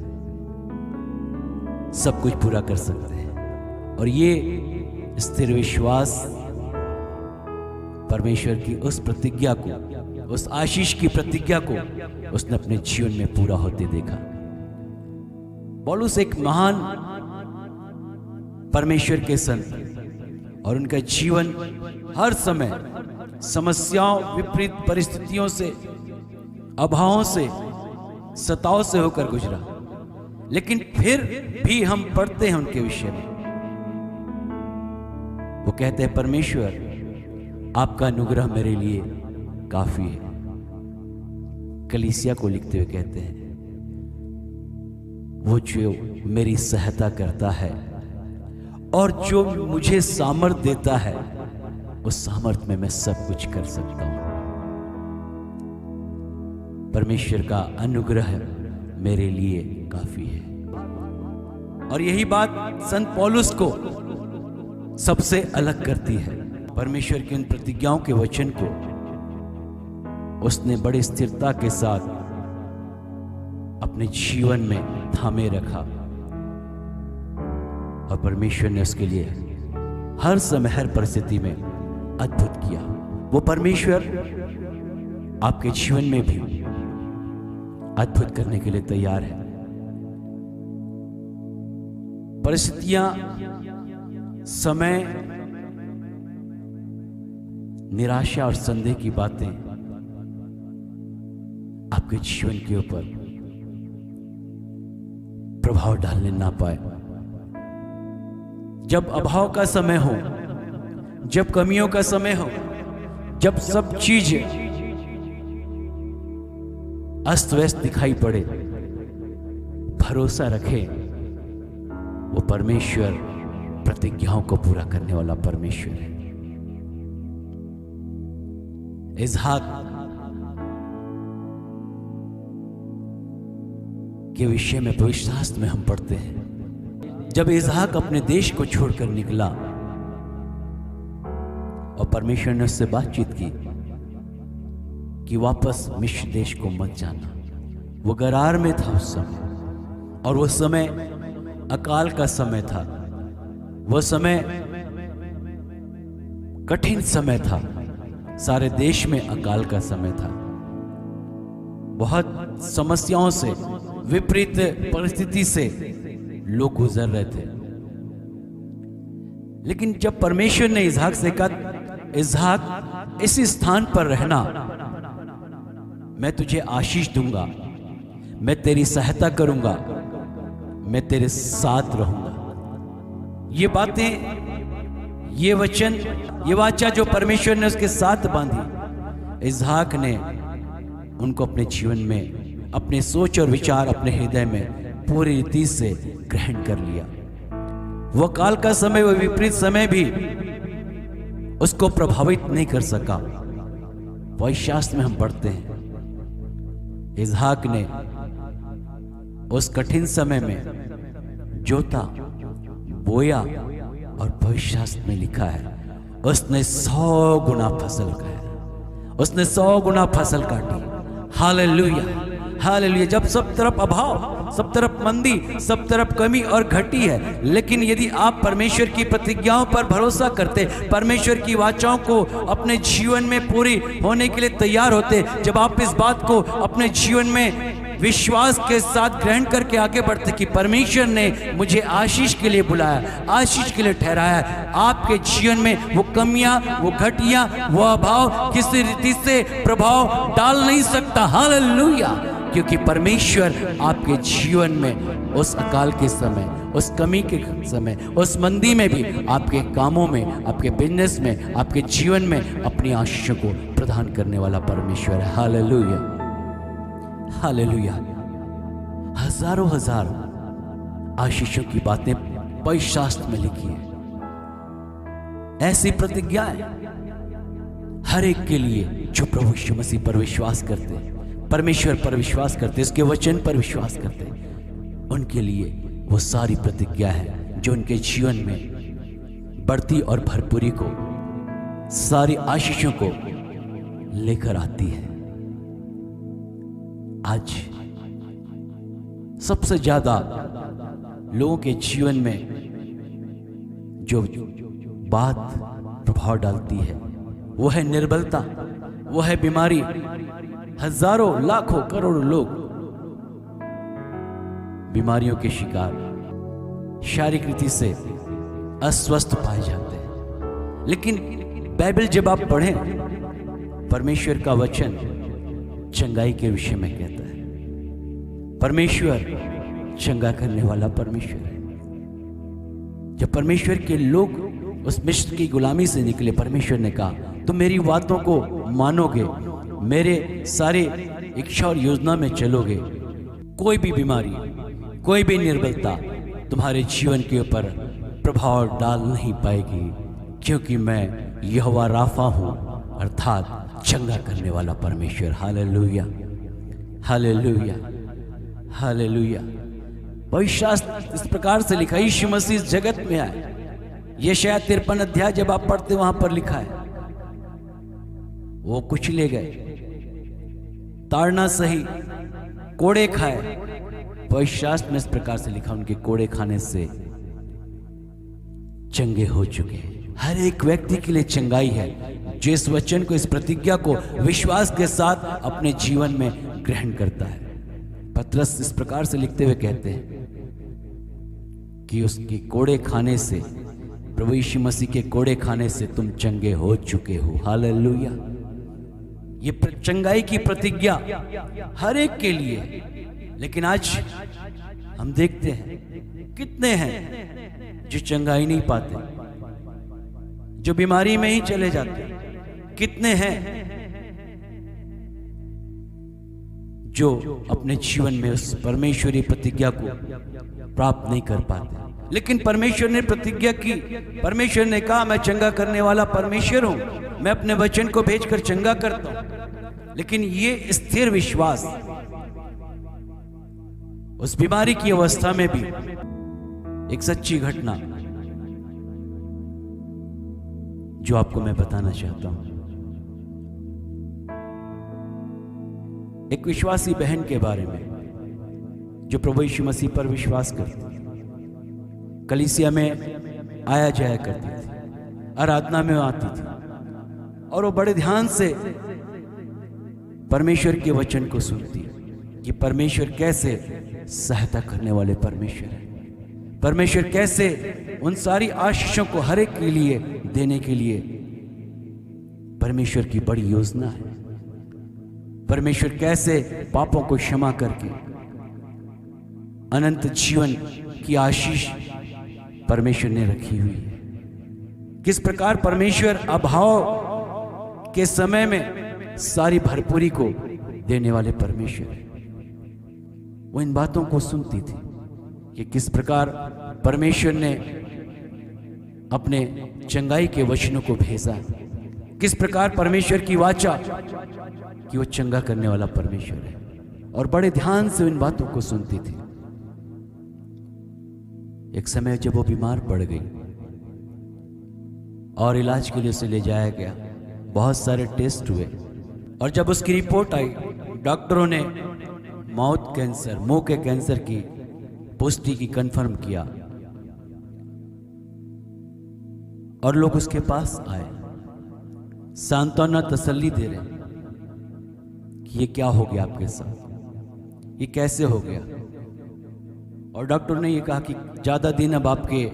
सब कुछ पूरा कर सकते हैं। और ये स्थिर विश्वास परमेश्वर की उस प्रतिज्ञा को, उस आशीष की प्रतिज्ञा को उसने अपने जीवन में पूरा होते देखा। पौलुस एक महान परमेश्वर के संत, और उनका जीवन हर समय समस्याओं, विपरीत परिस्थितियों से, अभावों से, सताओं से होकर गुजरा। लेकिन फिर भी हम पढ़ते हैं उनके विषय में, वो कहते हैं परमेश्वर आपका अनुग्रह मेरे लिए काफी है। कलीसिया को लिखते हुए कहते हैं वो जो मेरी सहायता करता है और जो मुझे सामर्थ देता है, उस सामर्थ में मैं सब कुछ कर सकता हूं। परमेश्वर का अनुग्रह मेरे लिए काफी है। और यही बात संत पौलुस को सबसे अलग करती है। परमेश्वर की उन प्रतिज्ञाओं के वचन को उसने बड़ी स्थिरता के साथ अपने जीवन में थामे रखा, और परमेश्वर ने उसके लिए हर समय, हर परिस्थिति में अद्भुत किया। वो परमेश्वर आपके जीवन में भी अद्भुत करने के लिए तैयार है। परिस्थितियां, समय, निराशा और संदेह की बातें आपके जीवन के ऊपर प्रभाव डालने ना पाए। जब अभाव का समय हो, जब कमियों का समय हो, जब सब चीज अस्त व्यस्त दिखाई पड़े, भरोसा रखें वो परमेश्वर प्रतिज्ञाओं को पूरा करने वाला परमेश्वर है। इसहाक के विषय में पवित्र शास्त्र में हम पढ़ते हैं, जब इसहाक अपने देश को छोड़कर निकला और परमेश्वर ने उससे बातचीत की कि वापस मिस्र देश को मत जाना। वो गरार में था उस समय, और वो समय अकाल का समय था, वो समय कठिन समय था, सारे देश में अकाल का समय था। बहुत समस्याओं से, विपरीत परिस्थिति से लोग गुजर रहे थे। लेकिन जब परमेश्वर ने इसहाक से कहा, इसहाक इसी स्थान पर रहना, मैं तुझे आशीष दूंगा, मैं तेरी सहायता करूंगा, मैं तेरे साथ रहूंगा। ये बातें, ये वचन, ये वाचा जो परमेश्वर ने उसके साथ बांधी, इसहाक ने उनको अपने जीवन में, अपने सोच और विचार, अपने हृदय में पूरी रीति से ग्रहण कर लिया। वह काल का समय, वह विपरीत समय भी उसको प्रभावित नहीं कर सका। वही शास्त्र में हम पढ़ते हैं, इसहाक ने उस कठिन समय में जोता, बोया, और भविष्य शास्त्र में लिखा है उसने 100 गुना फसल खाया, उसने 100 गुना फसल काटी। Hallelujah, hallelujah. जब सब तरफ अभाव, सब तरफ मंदी, सब तरफ कमी और घटी है, लेकिन यदि आप परमेश्वर की प्रतिज्ञाओं पर भरोसा करते, परमेश्वर की वाचाओं को अपने जीवन में पूरी होने के लिए तैयार होते, जब आप इस बात को अपने जीवन में विश्वास के साथ ग्रहण करके आगे बढ़ते कि परमेश्वर ने मुझे आशीष के लिए बुलाया, आशीष के लिए ठहराया, आपके जीवन में वो कमियां, वो घटियां, वो अभाव किसी रीति से प्रभाव डाल नहीं सकता। हालेलुया। क्योंकि परमेश्वर आपके जीवन में उस अकाल के समय, उस कमी के समय, उस मंदी में भी आपके कामों में, आपके बिजनेस में, आपके जीवन में अपनी आशीषों को प्रदान करने वाला परमेश्वर है। Hallelujah, hallelujah. हजारों हजार आशीषों की बातें पवित्र शास्त्र में लिखी है। ऐसी प्रतिज्ञाएं हर एक के लिए जो प्रभु यीशु मसीह पर विश्वास करते हैं, परमेश्वर पर विश्वास करते, उसके वचन पर विश्वास करते, उनके लिए वो सारी प्रतिज्ञा है जो उनके जीवन में बढ़ती और भरपूरी को, सारी आशीषों को लेकर आती है। आज सबसे ज्यादा लोगों के जीवन में जो बात प्रभाव डालती है वो है निर्बलता, वो है बीमारी। हजारों, लाखों, करोड़ों लोग बीमारियों के शिकार, शारीरिक रीति से अस्वस्थ पाए जाते हैं। लेकिन बाइबल जब आप पढ़ें, परमेश्वर का वचन चंगाई के विषय में कहता है। परमेश्वर चंगा करने वाला परमेश्वर है। जब परमेश्वर के लोग उस मिस्र की गुलामी से निकले, परमेश्वर ने कहा तुम मेरी बातों को मानोगे, मेरे सारे इच्छा और योजना में चलोगे, कोई भी बीमारी, कोई भी निर्बलता तुम्हारे जीवन के ऊपर प्रभाव डाल नहीं पाएगी, क्योंकि मैं यहोवा राफा हूं, अर्थात चंगा करने वाला परमेश्वर। Hallelujah, hallelujah, hallelujah. पवित्र शास्त्र इस प्रकार से लिखा, यीशु मसीह इस जगत में आए। यशायाह 53 अध्याय जब आप पढ़ते वहां पर लिखा है, वो कुचले गए, ताड़ना सही, कोड़े खाए। पवित्र शास्त्र में इस प्रकार से लिखा, उनके कोड़े खाने से चंगे हो चुके। हर एक व्यक्ति के लिए चंगाई है जो इस वचन को, इस प्रतिज्ञा को विश्वास के साथ अपने जीवन में ग्रहण करता है। पतरस इस प्रकार से लिखते हुए कहते हैं कि उसके कोड़े खाने से, प्रभु यीशु मसीह के कोड़े खाने से तुम चंगे हो चुके हो। हालेलुया। ये चंगाई की प्रतिज्ञा हर एक के लिए। लेकिन आज हम देखते हैं कितने हैं जो चंगाई नहीं पाते, जो बीमारी में ही चले जाते हैं। कितने हैं जो अपने जीवन में उस परमेश्वरी प्रतिज्ञा को प्राप्त नहीं कर पाते। लेकिन परमेश्वर ने प्रतिज्ञा की, परमेश्वर ने कहा मैं चंगा करने वाला परमेश्वर हूं, मैं अपने वचन को भेजकर चंगा करता हूं। लेकिन ये स्थिर विश्वास उस बीमारी की अवस्था में भी, एक सच्ची घटना जो आपको मैं बताना चाहता हूं, एक विश्वासी बहन के बारे में जो प्रभु यीशु मसीह पर विश्वास करती, कलीसिया में आया जाया करती थी, आराधना में आती थी, और वो बड़े ध्यान से परमेश्वर के वचन को सुनती कि परमेश्वर कैसे सहायता करने वाले परमेश्वर है, परमेश्वर कैसे उन सारी आशीषों को हर एक के लिए देने के लिए परमेश्वर की बड़ी योजना है। परमेश्वर कैसे पापों को क्षमा करके अनंत जीवन की आशीष परमेश्वर ने रखी हुई है। किस प्रकार परमेश्वर अभाव के समय में सारी भरपूरी को देने वाले परमेश्वर है। वो इन बातों को सुनती थी कि किस प्रकार परमेश्वर ने अपने चंगाई के वचनों को भेजा, किस प्रकार परमेश्वर की वाचा कि वो चंगा करने वाला परमेश्वर है, और बड़े ध्यान से इन बातों को सुनती थी। एक समय जब वो बीमार पड़ गई और इलाज के लिए उसे ले जाया गया, बहुत सारे टेस्ट हुए और जब उसकी रिपोर्ट आई, डॉक्टरों ने माउथ कैंसर, मुंह के कैंसर की पुष्टि की, कंफर्म किया। और लोग उसके पास आए, सांत्वना, तसल्ली दे रहे कि ये क्या हो गया आपके साथ, ये कैसे हो गया। और डॉक्टर ने ये कहा कि ज्यादा दिन अब आपके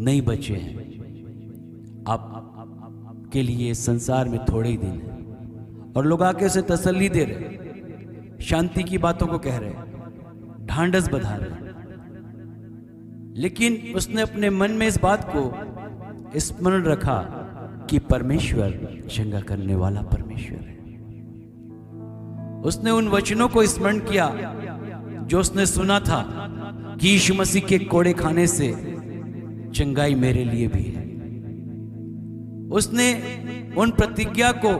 नहीं बचे हैं, आप के लिए संसार में थोड़े ही दिन हैं। और लोग आके उसे तसल्ली दे रहे, शांति की बातों को कह रहे, ढांढस बधा रहे। लेकिन उसने अपने मन में इस बात को स्मरण रखा कि परमेश्वर चंगा करने वाला परमेश्वर है। उसने उन वचनों को स्मरण किया जो उसने सुना था कि यीशु मसीह के कोड़े खाने से चंगाई मेरे लिए भी है। उसने उन प्रतिज्ञा को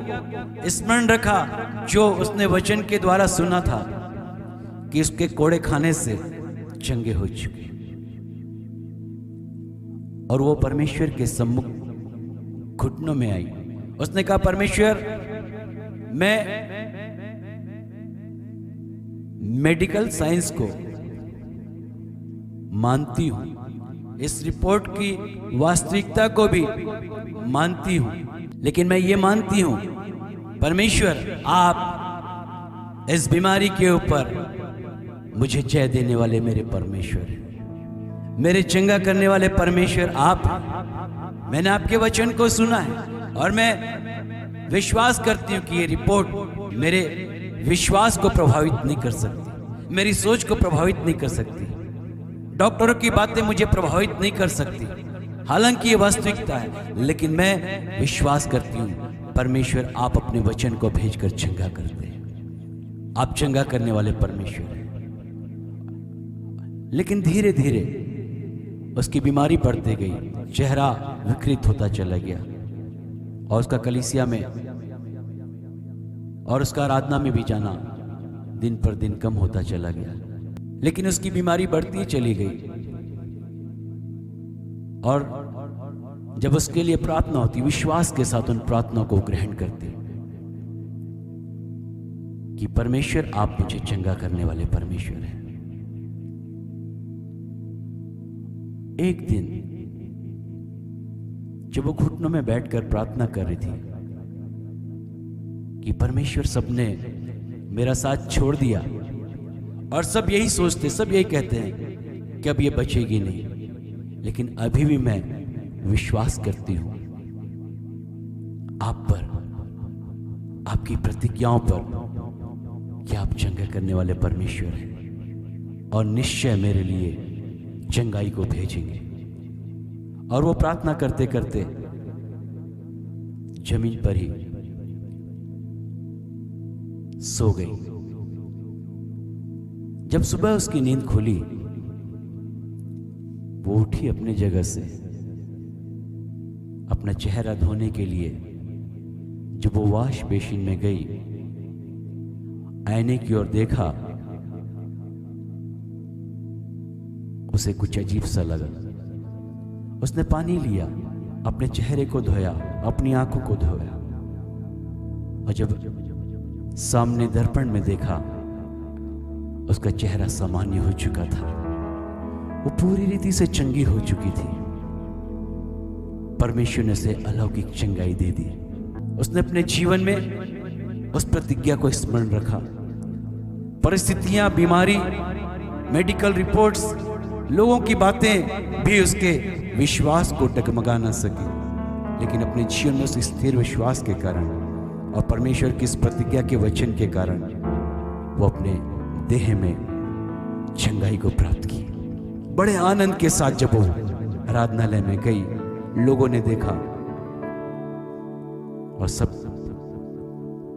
स्मरण रखा जो उसने वचन के द्वारा सुना था कि उसके कोड़े खाने से चंगे हो चुके, और वो परमेश्वर के सम्मुख घुटनों में आई। उसने कहा, परमेश्वर, मैं मेडिकल साइंस को मानती हूं, इस रिपोर्ट की वास्तविकता को भी मानती हूं, लेकिन मैं ये मानती हूं परमेश्वर, आप इस बीमारी के ऊपर मुझे जय देने वाले मेरे परमेश्वर हैं, मेरे चंगा करने वाले परमेश्वर आप हैं। मैंने आपके वचन को सुना है और मैं विश्वास करती हूं कि ये रिपोर्ट मेरे विश्वास को प्रभावित नहीं कर सकती, मेरी सोच को प्रभावित नहीं कर सकती, डॉक्टरों की बातें मुझे प्रभावित नहीं कर सकती, हालांकि ये वास्तविकता है। लेकिन मैं विश्वास करती हूं परमेश्वर, आप अपने वचन को भेजकर चंगा करते हैं, आप चंगा करने वाले परमेश्वर हैं। लेकिन धीरे धीरे उसकी बीमारी बढ़ती गई, चेहरा विकृत होता चला गया और उसका कलीसिया में और उसका आराधना में भी जाना दिन पर दिन कम होता चला गया। लेकिन उसकी बीमारी बढ़ती चली गई और जब उसके लिए प्रार्थना होती, विश्वास के साथ उन प्रार्थनाओं को ग्रहण करते कि परमेश्वर, आप मुझे चंगा करने वाले परमेश्वर हैं। एक दिन जब वो घुटनों में बैठकर प्रार्थना कर रही थी कि परमेश्वर, सबने मेरा साथ छोड़ दिया और सब यही सोचते, सब यही कहते हैं कि अब ये बचेगी नहीं, लेकिन अभी भी मैं विश्वास करती हूं आप पर, आपकी प्रतिज्ञाओं पर कि आप चंगा करने वाले परमेश्वर हैं और निश्चय मेरे लिए चंगाई को भेजेंगे। और वो प्रार्थना करते करते जमीन पर ही सो गई। जब सुबह उसकी नींद खुली, वो उठी अपनी जगह से, अपना चेहरा धोने के लिए जब वो वॉश बेसिन में गई, आईने की ओर देखा, उसे कुछ अजीब सा लगा। उसने पानी लिया, अपने चेहरे को धोया, अपनी आंखों को धोया, और जब सामने दर्पण में देखा, उसका चेहरा सामान्य हो चुका था। वो पूरी रीति से चंगी हो चुकी थी। परमेश्वर ने उसे अलौकिक चंगाई दे दी। उसने अपने जीवन में उस प्रतिज्ञा को स्मरण रखा। परिस्थितियां, बीमारी, मेडिकल रिपोर्ट्स, लोगों की बातें भी उसके विश्वास को डगमगा न सकी, लेकिन अपने जीवन में उस स्थिर विश्वास के कारण और परमेश्वर की इस प्रतिज्ञा के वचन के कारण वो अपने देह में चंगाई को प्राप्त की। बड़े आनंद के साथ जब वो आराधनालय में गई, लोगों ने देखा और सब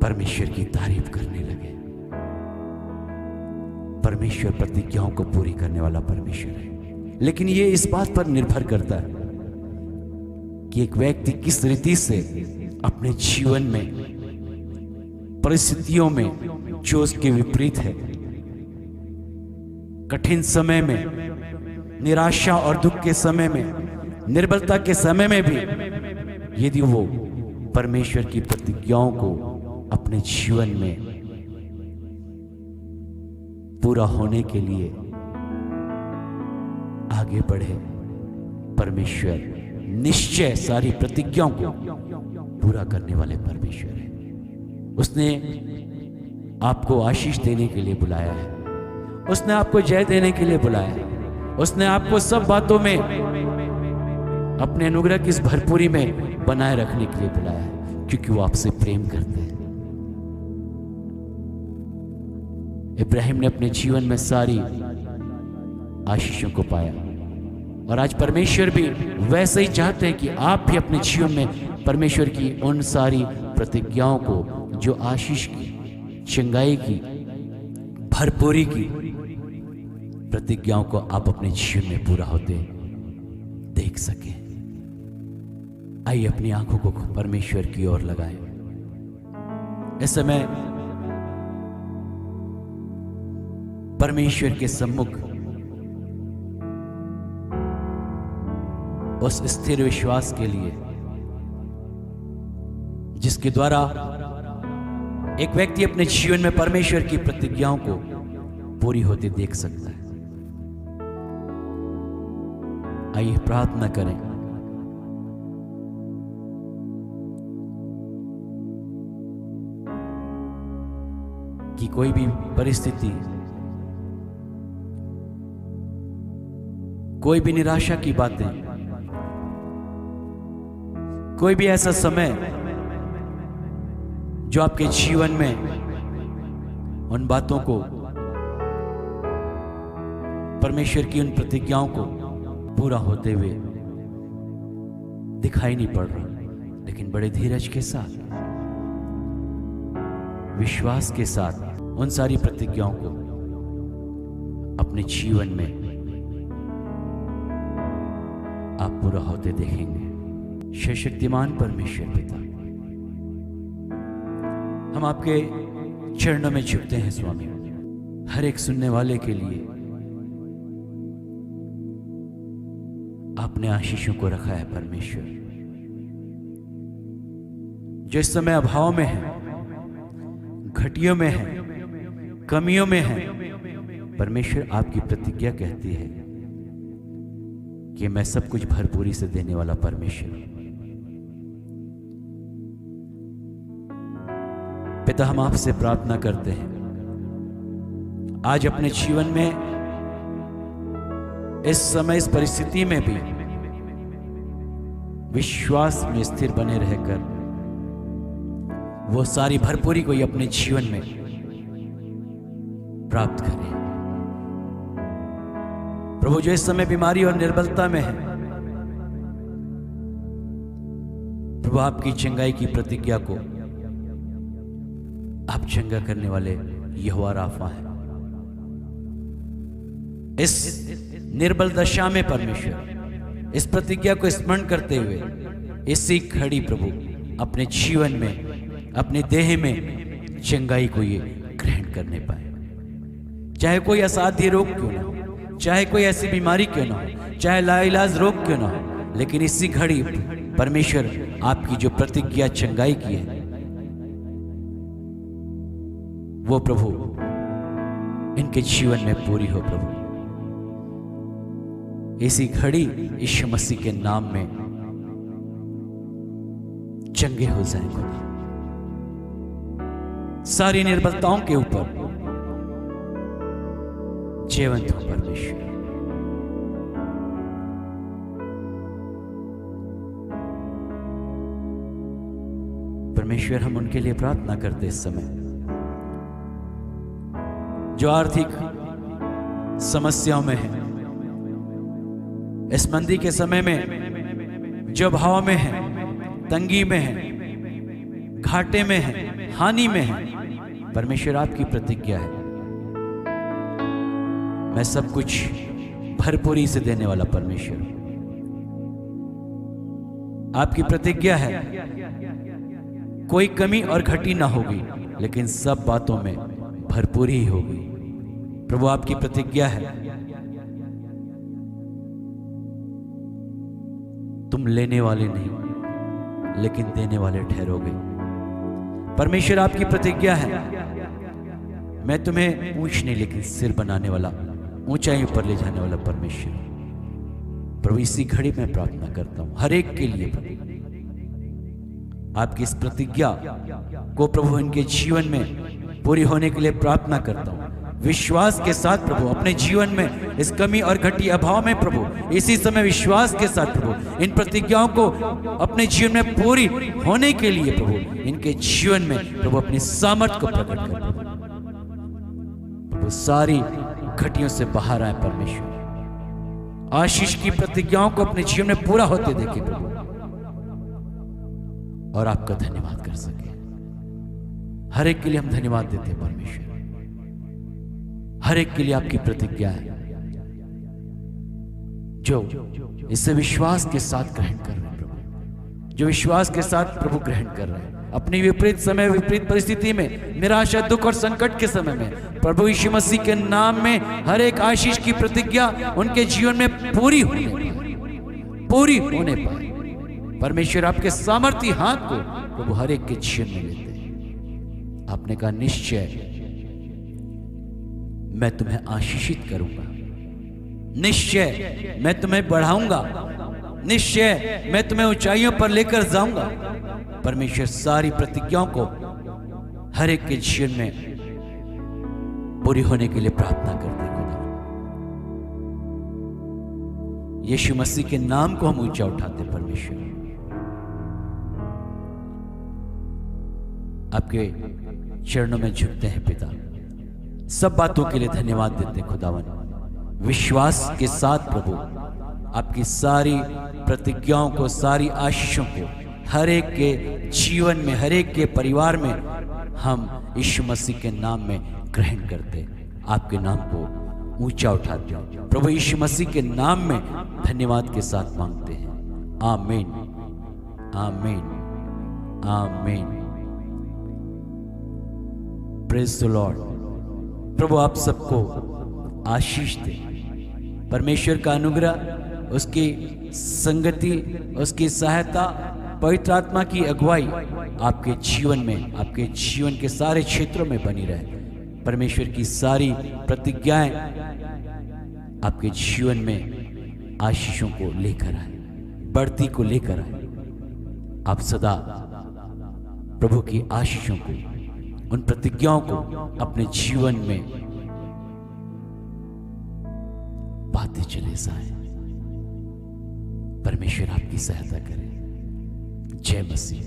परमेश्वर की तारीफ करने लगे। परमेश्वर प्रतिज्ञाओं को पूरी करने वाला परमेश्वर है, लेकिन ये इस बात पर निर्भर करता है कि एक व्यक्ति किस रीति से अपने जीवन में परिस्थितियों में जो उसके विपरीत है, कठिन समय में, निराशा और दुख के समय में, निर्बलता के समय में भी यदि वो परमेश्वर की प्रतिज्ञाओं को अपने जीवन में पूरा होने के लिए आगे बढ़े, परमेश्वर निश्चय सारी प्रतिज्ञाओं को पूरा करने वाले परमेश्वर है। उसने आपको आशीष देने के लिए बुलाया है, उसने आपको जय देने के लिए बुलाया है, उसने आपको सब बातों में अपने अनुग्रह की इस भरपूरी में बनाए रखने के लिए बुलाया है, क्योंकि वो आपसे प्रेम करते हैं। इब्राहिम ने अपने जीवन में सारी आशीषों को पाया, और आज परमेश्वर भी वैसे ही चाहते हैं कि आप भी अपने जीवन में परमेश्वर की उन सारी प्रतिज्ञाओं को, जो आशीष की, चंगाई की, भरपूरी की प्रतिज्ञाओं को आप अपने जीवन में पूरा होते देख सकें। आइए अपनी आंखों को परमेश्वर की ओर लगाएं। इस समय परमेश्वर के सम्मुख उस स्थिर विश्वास के लिए जिसके द्वारा एक व्यक्ति अपने जीवन में परमेश्वर की प्रतिज्ञाओं को पूरी होते देख सकता है। आइए प्रार्थना करें। कि कोई भी परिस्थिति, कोई भी निराशा की बातें, कोई भी ऐसा समय जो आपके जीवन में उन बातों को, परमेश्वर की उन प्रतिज्ञाओं को पूरा होते हुए दिखाई नहीं पड़ रहा, लेकिन बड़े धीरज के साथ, विश्वास के साथ उन सारी प्रतिज्ञाओं को अपने जीवन में आप पूरा होते देखेंगे। सर्वशक्तिमान परमेश्वर पिता, हम आपके चरणों में झुकते हैं स्वामी। हर एक सुनने वाले के लिए आपने आशीषों को रखा है परमेश्वर, जो इस समय अभाव में है, घटियों में है, कमियों में है। परमेश्वर आपकी प्रतिज्ञा कहती है कि मैं सब कुछ भरपूरी से देने वाला परमेश्वर। पिता, हम आपसे प्रार्थना करते हैं आज अपने जीवन में, इस समय, इस परिस्थिति में भी विश्वास में स्थिर बने रहकर वो सारी भरपूरी को अपने जीवन में प्राप्त करें। प्रभु, जो इस समय बीमारी और निर्बलता में है, प्रभु आपकी चंगाई की प्रतिज्ञा को आप चंगा करने वाले यहोवा राफा हैं। इस निर्बल दशा में परमेश्वर इस प्रतिज्ञा को स्मरण करते हुए इसी घड़ी प्रभु अपने जीवन में, अपने देह में चंगाई को ये ग्रहण करने पाए। चाहे कोई असाध्य रोग क्यों ना हो, चाहे कोई ऐसी बीमारी क्यों ना हो, चाहे लाइलाज रोग क्यों ना हो, लेकिन इसी घड़ी परमेश्वर आपकी जो प्रतिज्ञा चंगाई की है, वो प्रभु इनके जीवन में पूरी हो। प्रभु इसी घड़ी यीशु मसीह के नाम में चंगे हो जाएं खुदा। सारी निर्बलताओं के ऊपर जीवंत हो परमेश्वर। परमेश्वर, हम उनके लिए प्रार्थना करते इस समय जो आर्थिक समस्याओं में है, इस मंदी के समय में जो भाव में है, तंगी में है, घाटे में है, हानि में है। परमेश्वर, आपकी प्रतिज्ञा है, मैं सब कुछ भरपूरी से देने वाला परमेश्वर। आपकी प्रतिज्ञा है, कोई कमी और घटी ना होगी, लेकिन सब बातों में भरपूरी ही होगी। प्रभु, आपकी प्रतिज्ञा है, तुम लेने वाले नहीं लेकिन देने वाले ठहरोगे। परमेश्वर, आपकी प्रतिज्ञा है, मैं तुम्हें पूंछ नहीं लेकिन सिर बनाने वाला, ऊंचाई पर ले जाने वाला परमेश्वर। प्रभु, इसी घड़ी में प्रार्थना करता हूं हर एक के लिए प्रभु, आपकी इस प्रतिज्ञा को प्रभु इनके जीवन में पूरी होने के लिए प्रार्थना करता हूं। विश्वास के साथ प्रभु अपने जीवन में इस कमी और घटी अभाव में प्रभु इसी समय विश्वास के साथ प्रभु इन प्रतिज्ञाओं को अपने जीवन में पूरी होने के लिए प्रभु इनके जीवन में प्रभु अपनी सामर्थ को प्रकट कर प्रभु सारी घटियों से बाहर आए परमेश्वर। आशीष की प्रतिज्ञाओं को अपने जीवन में पूरा होते देखे प्रभु और आपका धन्यवाद कर सके। हर एक के लिए हम धन्यवाद देते हैं परमेश्वर। हर एक के लिए आपकी प्रतिज्ञा है जो इसे विश्वास के साथ ग्रहण कर रहे हैं प्रभु, जो विश्वास के साथ प्रभु ग्रहण कर रहे हैं अपनी विपरीत समय विपरीत परिस्थिति में, निराशा दुख और संकट के समय में प्रभु यीशु मसीह के नाम में हर एक आशीष की प्रतिज्ञा उनके जीवन में पूरी होने पाए। परमेश्वर आपके सामर्थी हाथ को प्रभु हर एक के जीवन में लेते हैं। आपने कहा निश्चय मैं तुम्हें आशीषित करूंगा, निश्चय मैं तुम्हें बढ़ाऊंगा, निश्चय मैं तुम्हें ऊंचाइयों पर लेकर जाऊंगा। परमेश्वर सारी प्रतिज्ञाओं को हर एक के जीवन में पूरी होने के लिए प्रार्थना करते हैं खुदा। यीशु मसीह के नाम को हम ऊंचा उठाते परमेश्वर। आपके चरणों में झुकते हैं पिता, सब बातों के लिए धन्यवाद देते हैं खुदावन। विश्वास के साथ प्रभु आपकी सारी प्रतिज्ञाओं को, सारी आशीषों को हर एक के जीवन में, हर एक के परिवार में हम यीशु मसीह के नाम में ग्रहण करते, आपके नाम को ऊंचा उठाते हैं प्रभु यीशु मसीह के नाम में धन्यवाद के साथ मांगते हैं। आमीन, आमीन, आमीन। Praise the lord. प्रभु आप सबको आशीष दे। परमेश्वर का अनुग्रह, उसकी संगति, उसकी सहायता, पवित्र आत्मा की अगुवाई आपके जीवन में, आपके जीवन के सारे क्षेत्रों में बनी रहे। परमेश्वर की सारी प्रतिज्ञाएं आपके जीवन में आशीषों को लेकर आए, बढ़ती को लेकर आए। आप सदा प्रभु की आशीषों को, उन प्रतिज्ञाओं को अपने जीवन में पाते चले जाएं। परमेश्वर आपकी सहायता करे। जय मसीह।